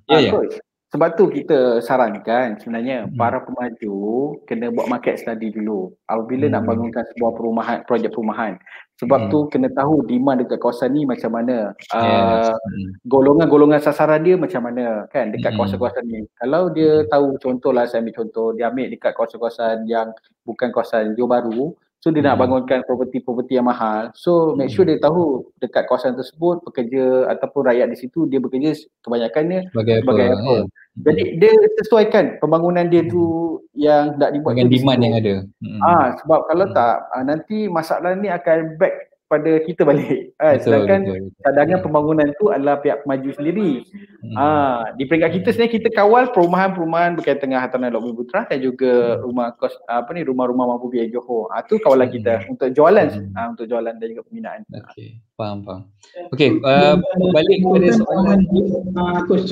[SPEAKER 3] Ya. Sebab tu kita sarankan sebenarnya para pemaju kena buat market study dulu apabila nak bangunkan sebuah perumahan, projek perumahan. Sebab tu kena tahu demand dekat kawasan ni macam mana, golongan-golongan sasaran dia macam mana kan dekat kawasan-kawasan ni. Kalau dia tahu, contohlah saya ambil contoh, dia ambil dekat kawasan-kawasan yang bukan kawasan Johor Bahru, so dia nak bangunkan properti-properti yang mahal, so make sure dia tahu dekat kawasan tersebut pekerja ataupun rakyat di situ dia bekerja kebanyakannya sebagai apa. Jadi dia sesuaikan pembangunan dia tu yang nak dibuat
[SPEAKER 2] dengan demand yang ada.
[SPEAKER 3] Sebab kalau tak nanti masalah ni akan back pada kita balik. Sedangkan cadangan pembangunan tu adalah pihak pemaju sendiri. Di peringkat kita sebenarnya kita kawal perumahan-perumahan berkaitan dengan Hartanah Lok Bumi Putra dan juga rumah-rumah mampu biaya Johor. Tu kawalan kita untuk jualan, untuk jualan dan juga pembinaan.
[SPEAKER 2] Okey, faham. Okey, balik kepada soalan
[SPEAKER 4] Coach,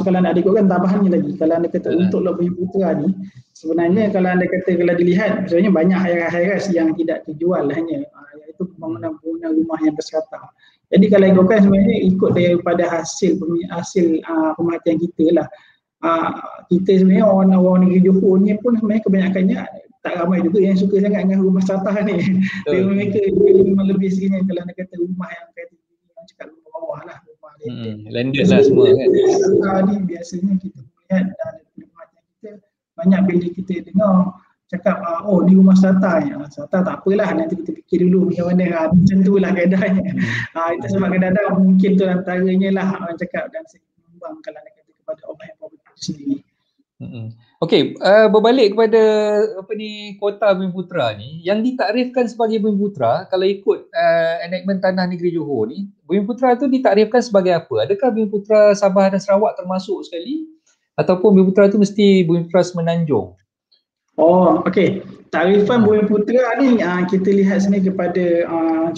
[SPEAKER 4] kalau anda ikutkan tambahannya lagi, kalau anda kata untuk Lok Bumi Putra ni, sebenarnya kalau anda kata kalau dilihat sebenarnya banyak high-rise yang tidak dijual hanya iaitu pembangunan rumah yang berserata. Jadi kalau ikutkan sebenarnya ikut daripada hasil pemerhatian kita lah. Kita sebenarnya orang negeri Johor ni pun sebenarnya kebanyakannya tak ramai juga yang suka sangat dengan rumah serata ni. Mereka memang lebih sikitnya kalau nak kata rumah yang kata orang cakap rumah bawah lah, rumah
[SPEAKER 2] landed lah semua kan.
[SPEAKER 4] Ni biasanya kita lihat dari pemerhatian kita banyak bila kita dengar cakap ni rumah strata ni. Strata tak apalah, nanti kita fikir dulu macam mana. Macam tu lah keadaannya. Itu sebab kadang-kadang mungkin tu antaranya lah orang cakap dan segi penyumbang kalau nak kata kepada orang yang property itu sendiri.
[SPEAKER 2] Okey, berbalik kepada Kota Bumi Putra ni, yang ditakrifkan sebagai Bumi Putra, kalau ikut enactment Tanah Negeri Johor ni, Bumi Putra tu ditakrifkan sebagai apa? Adakah Bumi Putra Sabah dan Sarawak termasuk sekali? Ataupun Bumi Putra tu mesti Bumi Putra Semenanjung?
[SPEAKER 4] Okey. Takrifan Bumi Putra ni kita lihat sini kepada orang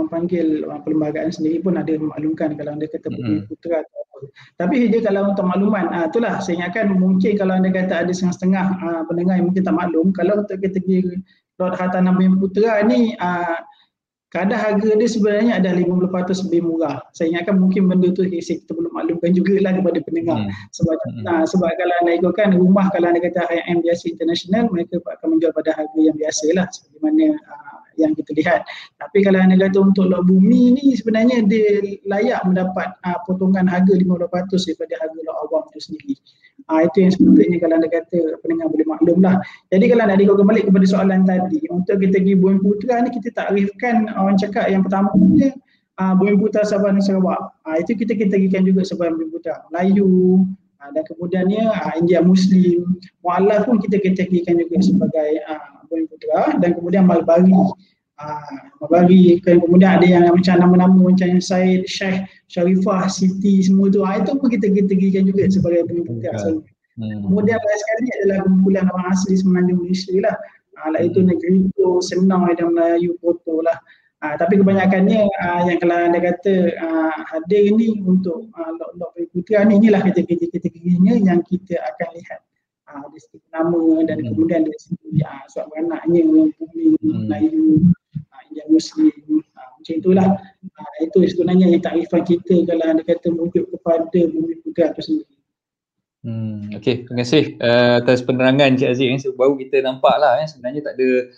[SPEAKER 4] panggil perlembagaan sendiri pun ada memaklumkan kalau anda kata Bumi Putra atau apa. Tapi dia kalau untuk makluman, itulah saya ingatkan mungkin kalau anda kata ada setengah-setengah pendengar yang mungkin tak maklum, kalau untuk kategori lot hartanah Bumi Putra ni kadar harga dia sebenarnya ada 50% lebih murah. Saya ingatkan mungkin benda tu kita belum maklumkan jugalah kepada pendengar. Sebab kalau anda ikutkan rumah, kalau anda kata IM biasa international, mereka akan menjual pada harga yang biasalah seperti mana yang kita lihat. Tapi kalau anda kata untuk lot bumi ni sebenarnya dia layak mendapat potongan harga 50% daripada harga lot awam itu sendiri. Itu yang sepatutnya kalau anda kata pendengar boleh maklum lah. Jadi kalau nak ikut kembali kepada soalan tadi, untuk kategori Bumi Putra ni kita takrifkan orang cakap yang pertama ni Bumi Putra Sabah dan Sarawak. Itu kita kategorikan juga sebagai Bumi Putra Melayu, dan kemudiannya India Muslim, Mu'alaf pun kita kategorikan juga sebagai Bumi Putra, dan kemudian Malbari. Malbari, kemudian ada yang macam nama-nama macam Syed, Syekh, Sharifah, Siti, semua tu itu pun kita kategorikan juga sebagai Bumi Putra. Kemudian last sekali adalah kumpulan orang asli Semenanjung Malaysia lah, iaitu Negeri Itu, Senang dan Melayu Koto lah. Tapi kebanyakannya yang kalau anda kata hadir ni untuk lot Bumi Putra ni, inilah kategori-kategorinya yang kita akan lihat dari segi nama dan kemudian dari segi surat beranaknya, Bumi Melayu, India Muslim, macam itulah. Itu sebenarnya yang takrifan kita kalau anda kata merujuk kepada Bumi Putra itu sendiri.
[SPEAKER 2] Okey, terima kasih atas penerangan Cik Aziz. Baru kita nampak lah sebenarnya tak ada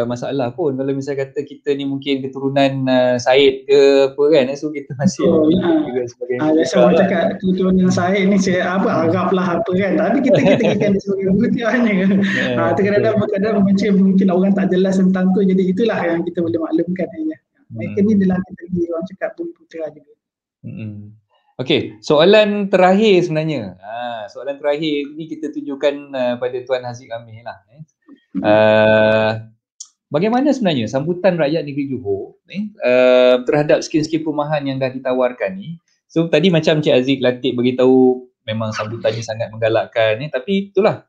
[SPEAKER 2] masalah pun kalau misalnya kata kita ni mungkin keturunan Said ke apa kan, so kita masih juga sebagai
[SPEAKER 4] biasa orang cakap keturunan Said ni Arab lah apa kan, tapi kita kategorikan sebagai Putranya. Kadang-kadang mungkin orang tak jelas tentang tu, jadi itulah yang kita boleh maklumkan hanya. Mereka ni dalam kategori orang cakap Bumi Putra juga.
[SPEAKER 2] Okey, soalan terakhir sebenarnya. Soalan terakhir ni kita tujukan pada Tuan Haziq Amir lah. Bagaimana sebenarnya sambutan rakyat negeri Johor terhadap skim-skim perumahan yang dah ditawarkan ni? So tadi macam Cik Aziz Latif beritahu memang sambutannya sangat menggalakkan tapi itulah,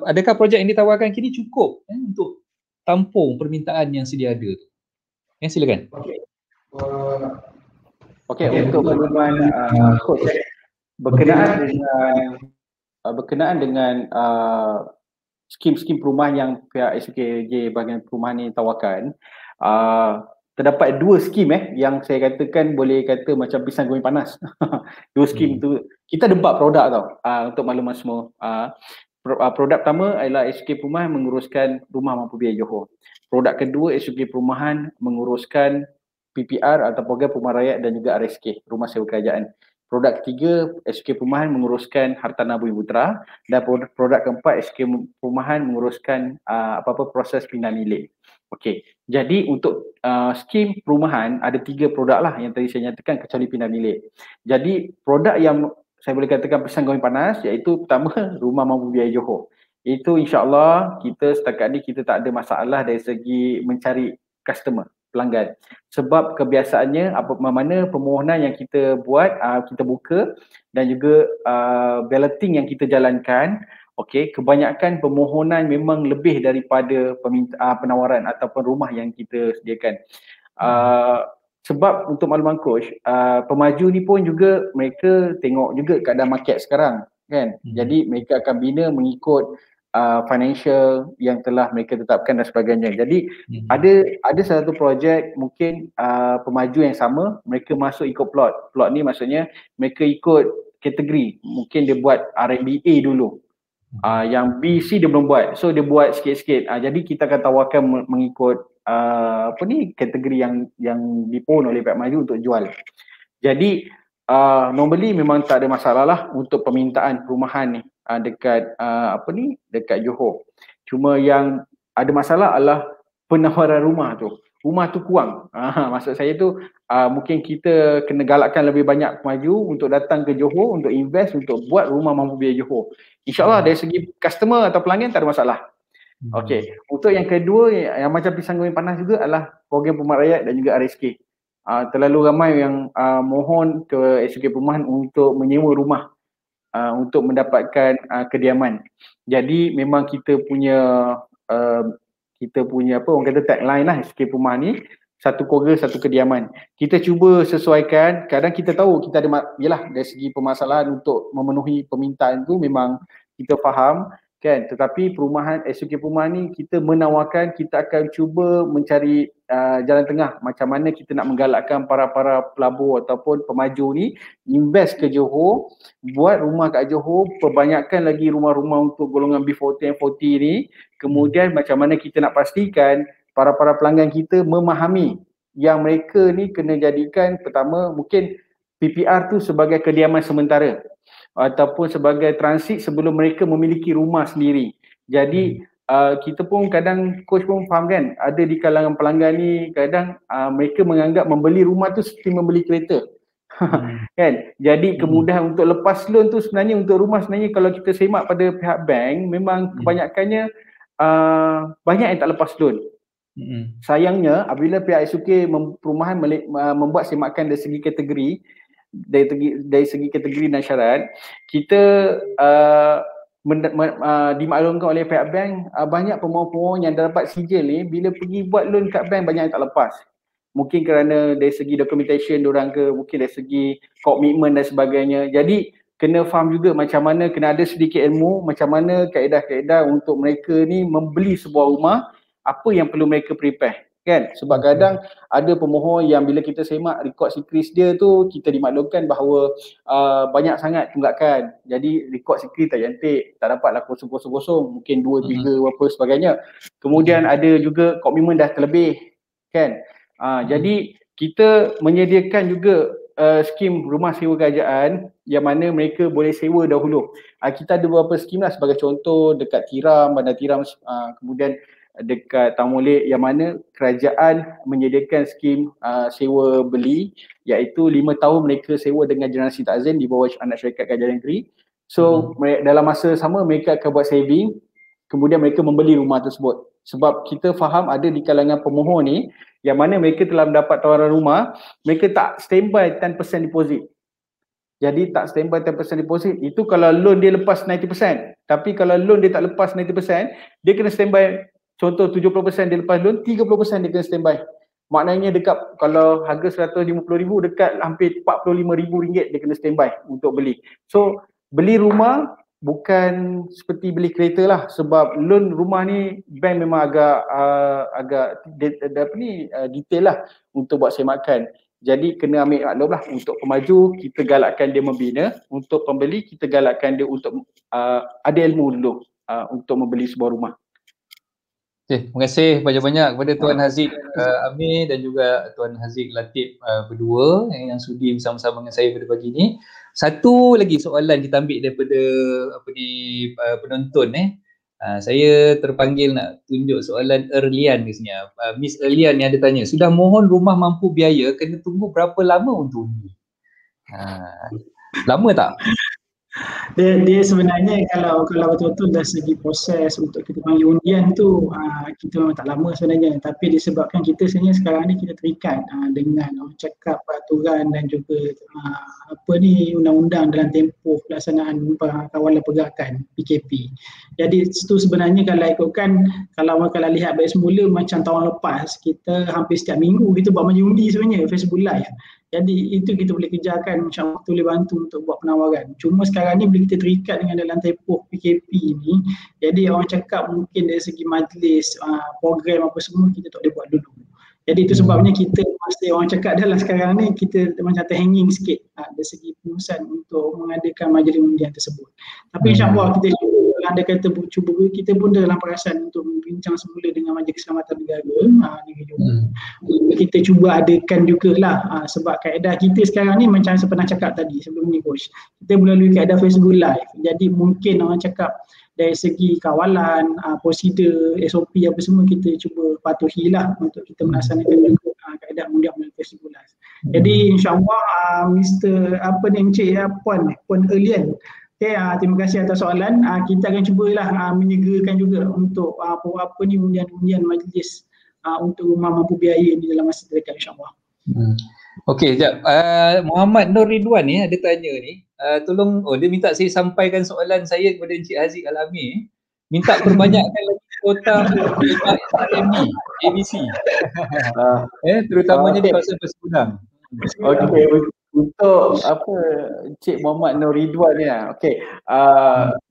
[SPEAKER 2] adakah projek yang ditawarkan kini cukup untuk tampung permintaan yang sedia ada tu? Silakan.
[SPEAKER 3] Okey, untuk makluman berkenaan dengan skim-skim perumahan yang pihak SUKJ bahagian perumahan ini tawarkan, terdapat 2 skim yang saya katakan boleh kata macam pisang goreng panas. 2 skim tu kita ada 4 produk tau, untuk makluman semua. Produk pertama adalah SK Perumahan menguruskan Rumah Mampu Biaya Johor. Produk kedua SK Perumahan menguruskan PPR atau Program Perumahan Rakyat dan juga RSK, Rumah Sewa Kerajaan. Produk ketiga SK Perumahan menguruskan Hartanah Bumi Putra, dan produk keempat SK Perumahan menguruskan apa-apa proses pindah milik. Okey, jadi untuk skim perumahan ada 3 produk lah yang tadi saya nyatakan kecuali pindah milik. Jadi produk yang saya boleh katakan pisang goreng panas iaitu pertama Rumah Mampu Biaya Johor. Itu insya-Allah kita setakat ni kita tak ada masalah dari segi mencari customer, pelanggan. Sebab kebiasaannya mana permohonan yang kita buat, kita buka dan juga balloting yang kita jalankan, okey, kebanyakan permohonan memang lebih daripada penawaran ataupun rumah yang kita sediakan. Sebab untuk makluman coach, pemaju ni pun juga mereka tengok juga keadaan market sekarang kan. Jadi mereka akan bina mengikut financial yang telah mereka tetapkan dan sebagainya. Jadi ada satu projek mungkin pemaju yang sama, mereka masuk ikut plot. Plot ni maksudnya mereka ikut kategori. Mungkin dia buat RMBA dulu. Yang B, C dia belum buat. So dia buat sikit-sikit. Jadi kita akan tawarkan mengikut kategori yang dipohon oleh pihak maju untuk jual. Jadi normally memang tak ada masalah lah untuk permintaan perumahan ni dekat dekat Johor. Cuma yang ada masalah adalah penawaran rumah tu. Rumah tu kurang. Maksud saya tu mungkin kita kena galakkan lebih banyak pemaju untuk datang ke Johor untuk invest untuk buat Rumah Mampu Biaya Johor. InsyaAllah dari segi customer atau pelanggan tak ada masalah. Okey, untuk yang kedua yang macam pisang goreng panas juga adalah Program Perumahan Rakyat dan juga RSK. Terlalu ramai yang mohon ke SK Perumahan untuk menyewa rumah untuk mendapatkan kediaman. Jadi memang kita punya orang kata tagline lah SK Perumahan ni, satu keluarga satu kediaman. Kita cuba sesuaikan, kadang kita tahu kita ada yalah dari segi permasalahan untuk memenuhi permintaan tu memang kita faham kan, tetapi perumahan SK Perumahan ni kita menawarkan, kita akan cuba mencari jalan tengah macam mana kita nak menggalakkan para pelabur ataupun pemaju ni invest ke Johor, buat rumah kat Johor, perbanyakkan lagi rumah-rumah untuk golongan B40 and 40 ni. Kemudian macam mana kita nak pastikan para pelanggan kita memahami yang mereka ni kena jadikan pertama mungkin PPR tu sebagai kediaman sementara ataupun sebagai transit sebelum mereka memiliki rumah sendiri. Jadi kita pun kadang coach pun faham kan, ada di kalangan pelanggan ni kadang mereka menganggap membeli rumah tu seperti membeli kereta. Kan? Jadi kemudahan untuk lepas loan tu sebenarnya untuk rumah sebenarnya kalau kita semak pada pihak bank memang kebanyakannya banyak yang tak lepas loan. Sayangnya apabila pihak SUK perumahan membuat semakan dari segi kategori, dari segi kategori dan syarat, kita dimaklumkan oleh pihak bank banyak pemohon yang dapat sijil ni bila pergi buat loan kat bank banyak yang tak lepas. Mungkin kerana dari segi documentation diorang ke, mungkin dari segi komitmen dan sebagainya. Jadi kena faham juga macam mana, kena ada sedikit ilmu macam mana kaedah-kaedah untuk mereka ni membeli sebuah rumah, apa yang perlu mereka prepare kan. Sebab kadang ada pemohon yang bila kita semak rekod sikris dia tu, kita dimaklumkan bahawa banyak sangat tunggakan. Jadi rekod sikris tak cantik, tak dapatlah kosong-kosong, mungkin 2, 3 apa sebagainya. Kemudian ada juga komitmen dah terlebih kan. Jadi kita menyediakan juga skim rumah sewa kerajaan yang mana mereka boleh sewa dahulu. Kita ada beberapa skim lah, sebagai contoh dekat Tiram, Bandar Tiram, kemudian dekat Tamulik yang mana kerajaan menyediakan skim sewa beli, iaitu 5 tahun mereka sewa dengan generasi takzim di bawah anak syarikat kerajaan negeri. So dalam masa sama mereka akan buat saving, kemudian mereka membeli rumah tersebut. Sebab kita faham ada di kalangan pemohon ni yang mana mereka telah mendapat tawaran rumah, mereka tak standby 10% deposit. Jadi tak standby 10% deposit, itu kalau loan dia lepas 90%. Tapi kalau loan dia tak lepas 90%, dia kena standby. Contoh 70% dia lepas loan, 30% dia kena standby. Maknanya dekat kalau harga RM150,000 dekat hampir RM45,000 dia kena standby untuk beli. So beli rumah bukan seperti beli kereta lah, sebab loan rumah ni bank memang agak detail lah untuk buat semakan. Jadi kena ambil maklum lah, untuk pemaju kita galakkan dia membina, untuk pembeli kita galakkan dia untuk ada ilmu dulu untuk membeli sebuah rumah.
[SPEAKER 2] Okay, terima kasih banyak-banyak kepada Tuan Haziq Amir dan juga Tuan Haziq Latif berdua yang sudi bersama-sama dengan saya pada pagi ni. Satu lagi soalan kita ambil daripada penonton saya terpanggil nak tunjuk soalan Erlian di sini. Miss Erlian yang ada tanya, sudah mohon rumah mampu biaya, kena tunggu berapa lama untuk undi? Lama tak?
[SPEAKER 4] Dia sebenarnya kalau betul-betul dari segi proses untuk kita panggil undian tu kita memang tak lama sebenarnya, tapi disebabkan kita sebenarnya sekarang ni kita terikat dengan orang cakap peraturan dan juga undang-undang dalam tempoh pelaksanaan kawalan pergerakan PKP. Jadi itu sebenarnya kalau ikutkan, kalau lihat balik semula macam tahun lepas kita hampir setiap minggu kita buat maju undi sebenarnya Facebook Live. Jadi itu kita boleh kerjakan, insyaAllah boleh bantu untuk buat penawaran. Cuma sekarang ni bila kita terikat dengan dalam tempoh PKP ni, jadi orang cakap mungkin dari segi majlis, program apa semua kita tak boleh buat dulu. Jadi itu sebabnya kita masih orang cakap dah lah sekarang ni kita macam terhanging sikit dari segi pengurusan untuk mengadakan majlis undian tersebut. Tapi insyaAllah kita cuba, anda kata cuba, kita pun dalam perasan untuk membincang semula dengan Majlis Keselamatan Negara kita cuba adakan jugalah sebab kaedah kita sekarang ni macam saya pernah cakap tadi sebelum ni Coach, kita melalui kaedah Facebook Live. Jadi mungkin orang cakap dari segi kawalan, prosedur, SOP apa semua kita cuba patuhilah untuk kita melaksanakan juga kaedah undian melalui Facebook Live. Jadi insyaAllah Encik Puan Erlian, okay, terima kasih atas soalan. Kita akan cubalah menyegerakan juga untuk undian-undian majlis untuk rumah mampu biaya ni dalam masa terdekat insyaAllah.
[SPEAKER 2] Okey, sekejap. Muhammad Nur Ridwan ni ada tanya ni. Tolong, dia minta saya sampaikan soalan saya kepada Encik Haziq Al-Amir. Minta perbanyakkan lagi kuota SRMB, ABC. Terutamanya di kawasan Persekudang.
[SPEAKER 3] Okey, untuk Encik Muhammad Nur Ridwan ni okey,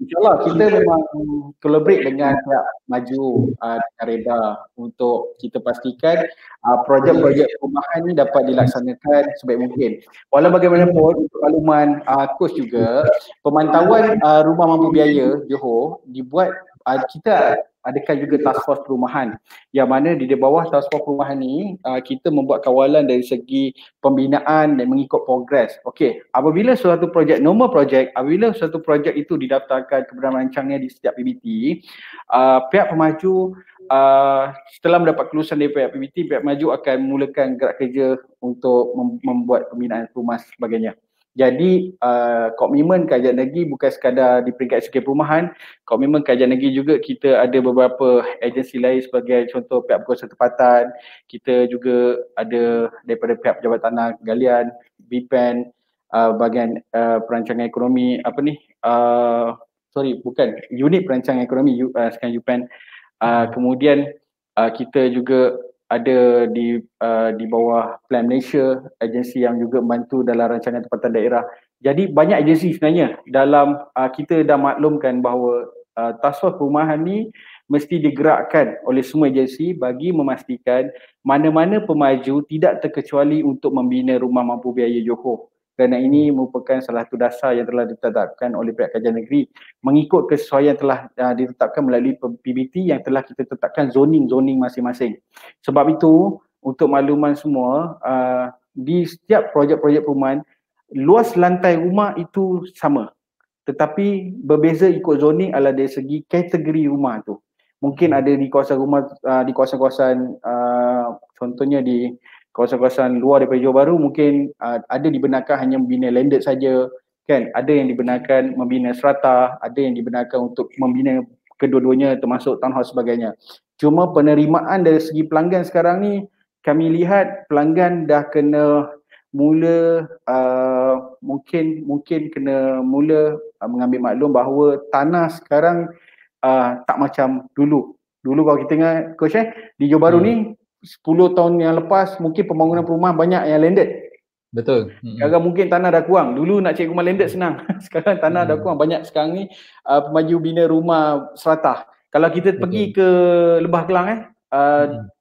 [SPEAKER 3] insyaAllah kita memang collaborate dengan pihak Maju dengan Reda untuk kita pastikan projek-projek perumahan ni dapat dilaksanakan sebaik mungkin. Walau bagaimanapun, untuk makluman Coach juga, pemantauan rumah mampu biaya Johor dibuat, kita adakan juga task force perumahan yang mana di bawah task force perumahan ni kita membuat kawalan dari segi pembinaan dan mengikut progres. Okey, apabila suatu projek, normal projek, apabila suatu projek itu didaftarkan kepada merancangnya di setiap PBT, pihak pemaju setelah mendapat kelulusan dari pihak PBT, pihak pemaju akan memulakan gerak kerja untuk membuat pembinaan rumah sebagainya. Jadi komitmen Kerajaan Negeri bukan sekadar di peringkat segi perumahan, komitmen Kerajaan Negeri juga kita ada beberapa agensi lain sebagai contoh pihak berkuasa tempatan, kita juga ada daripada pihak Pejabat Tanah Galian, BPAN, bahagian perancangan ekonomi unit perancangan ekonomi sekarang UPAN. Kemudian kita juga ada di bawah Plan Malaysia, agensi yang juga membantu dalam rancangan tempatan daerah. Jadi banyak agensi sebenarnya dalam kita dah maklumkan bahawa task force perumahan ni mesti digerakkan oleh semua agensi bagi memastikan mana-mana pemaju tidak terkecuali untuk membina rumah mampu biaya Johor. Kerana ini merupakan salah satu dasar yang telah ditetapkan oleh pihak Kerajaan Negeri mengikut kesesuaian telah ditetapkan melalui PBT yang telah kita tetapkan zoning masing-masing. Sebab itu, untuk makluman semua, di setiap projek-projek perumahan, luas lantai rumah itu sama. Tetapi berbeza ikut zoning adalah dari segi kategori rumah tu. Mungkin ada di kawasan rumah, di kawasan-kawasan contohnya di kawasan-kawasan luar daripada Johor Bahru mungkin ada dibenarkan hanya membina landed saja, kan? Ada yang dibenarkan membina strata, ada yang dibenarkan untuk membina kedua-duanya termasuk townhouse sebagainya. Cuma penerimaan dari segi pelanggan sekarang ni kami lihat pelanggan dah kena mula mungkin kena mula mengambil maklum bahawa tanah sekarang tak macam dulu. Dulu kalau kita ingat Coach di Johor Bahru ni 10 tahun yang lepas mungkin pembangunan perumahan banyak yang landed.
[SPEAKER 2] Betul.
[SPEAKER 3] Sekarang mungkin tanah dah kurang. Dulu nak cari rumah landed senang. Sekarang tanah dah kurang. Banyak sekarang ni pemaju bina rumah serata. Kalau kita pergi ke Lembah Kelang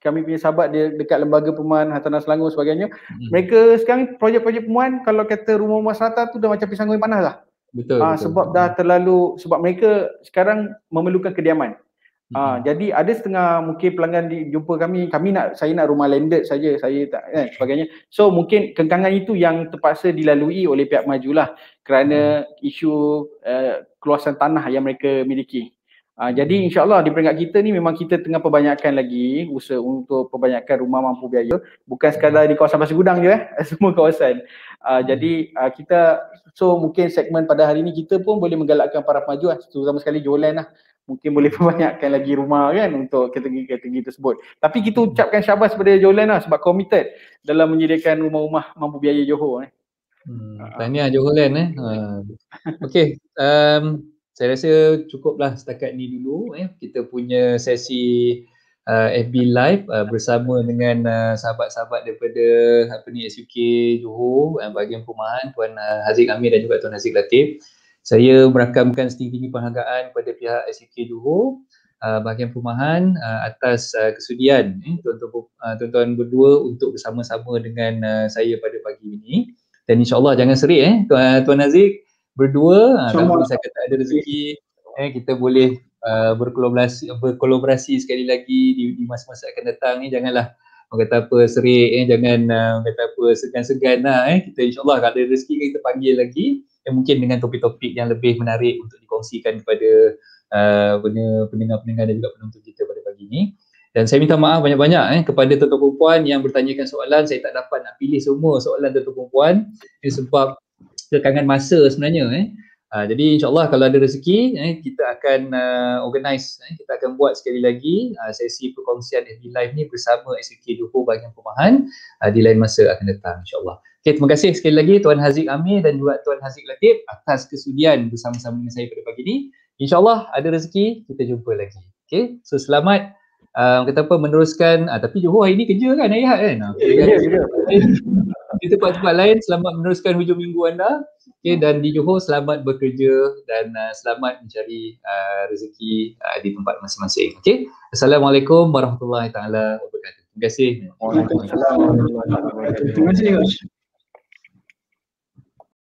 [SPEAKER 3] kami punya sahabat dia dekat Lembaga Perumahan Hartanah Selangor sebagainya. Mereka sekarang projek-projek perumahan kalau kata rumah-rumah serata tu dah macam pisang goreng panas lah.
[SPEAKER 2] Betul.
[SPEAKER 3] Sebab dah terlalu, sebab mereka sekarang memerlukan kediaman. Jadi ada setengah mungkin pelanggan jumpa kami saya nak rumah landed saja, saya tak sebagainya. So mungkin kengkangan itu yang terpaksa dilalui oleh pihak majulah kerana isu keluasan tanah yang mereka miliki. Jadi insya-Allah di peringkat kita ni memang kita tengah perbanyakkan lagi usaha untuk perbanyakkan rumah mampu biaya, bukan sekadar di kawasan Pasir Gudang je semua kawasan. Jadi kita mungkin segmen pada hari ni kita pun boleh menggalakkan para pemaju terutama sekali Johor Land lah. Mungkin boleh perbanyakkan lagi rumah kan untuk kategori-kategori tersebut. Tapi kita ucapkan syabas kepada Johor Land lah sebab committed dalam menyediakan rumah-rumah mampu biaya Johor.
[SPEAKER 2] Tahniah Johor Land Okey, saya rasa cukuplah setakat ni dulu kita punya sesi FB Live bersama dengan sahabat-sahabat daripada SUK Johor bahagian perumahan Tuan Haziq Amir dan juga Tuan Haziq Latif. Saya merakamkan setinggi-tinggi penghargaan kepada pihak SUK Johor bahagian perumahan atas kesudian tuan-tuan berdua untuk bersama-sama dengan saya pada pagi ini. Dan insya-Allah jangan serik Tuan Haziq berdua kalau saya kata ada rezeki kita boleh berkolaborasi sekali lagi di masa-masa akan datang ni. Janganlah orang kata apa serik jangan orang kata apa segan-segan kita insya-Allah kalau ada rezeki kita panggil lagi mungkin dengan topik-topik yang lebih menarik untuk dikongsikan kepada pendengar-pendengar dan juga penonton kita pada pagi ini. Dan saya minta maaf banyak-banyak kepada tuan-tuan perempuan yang bertanyakan soalan. Saya tak dapat nak pilih semua soalan tuan-tuan perempuan sebab kekangan masa sebenarnya. Jadi insyaAllah kalau ada rezeki kita akan organize, kita akan buat sekali lagi sesi perkongsian FB Live ni bersama SUK Johor bahagian perumahan di lain masa akan datang insyaAllah. Okay, terima kasih sekali lagi Tuan Haziq Amir dan juga Tuan Haziq Latif atas kesudian bersama-sama dengan saya pada pagi ini. InsyaAllah ada rezeki kita jumpa lagi. Okay, so selamat kata apa meneruskan tapi Johor hari ni kerja kan hari Ahad kan? Di tempat-tempat lain selamat meneruskan hujung minggu anda. Okay, dan di Johor selamat bekerja dan selamat mencari rezeki di tempat masing-masing. Okay, Assalamualaikum warahmatullahi taala wabarakatuh. Terima kasih.
[SPEAKER 3] Waalaikumsalam warahmatullahi wabarakatuh.
[SPEAKER 4] Terima kasih Coach.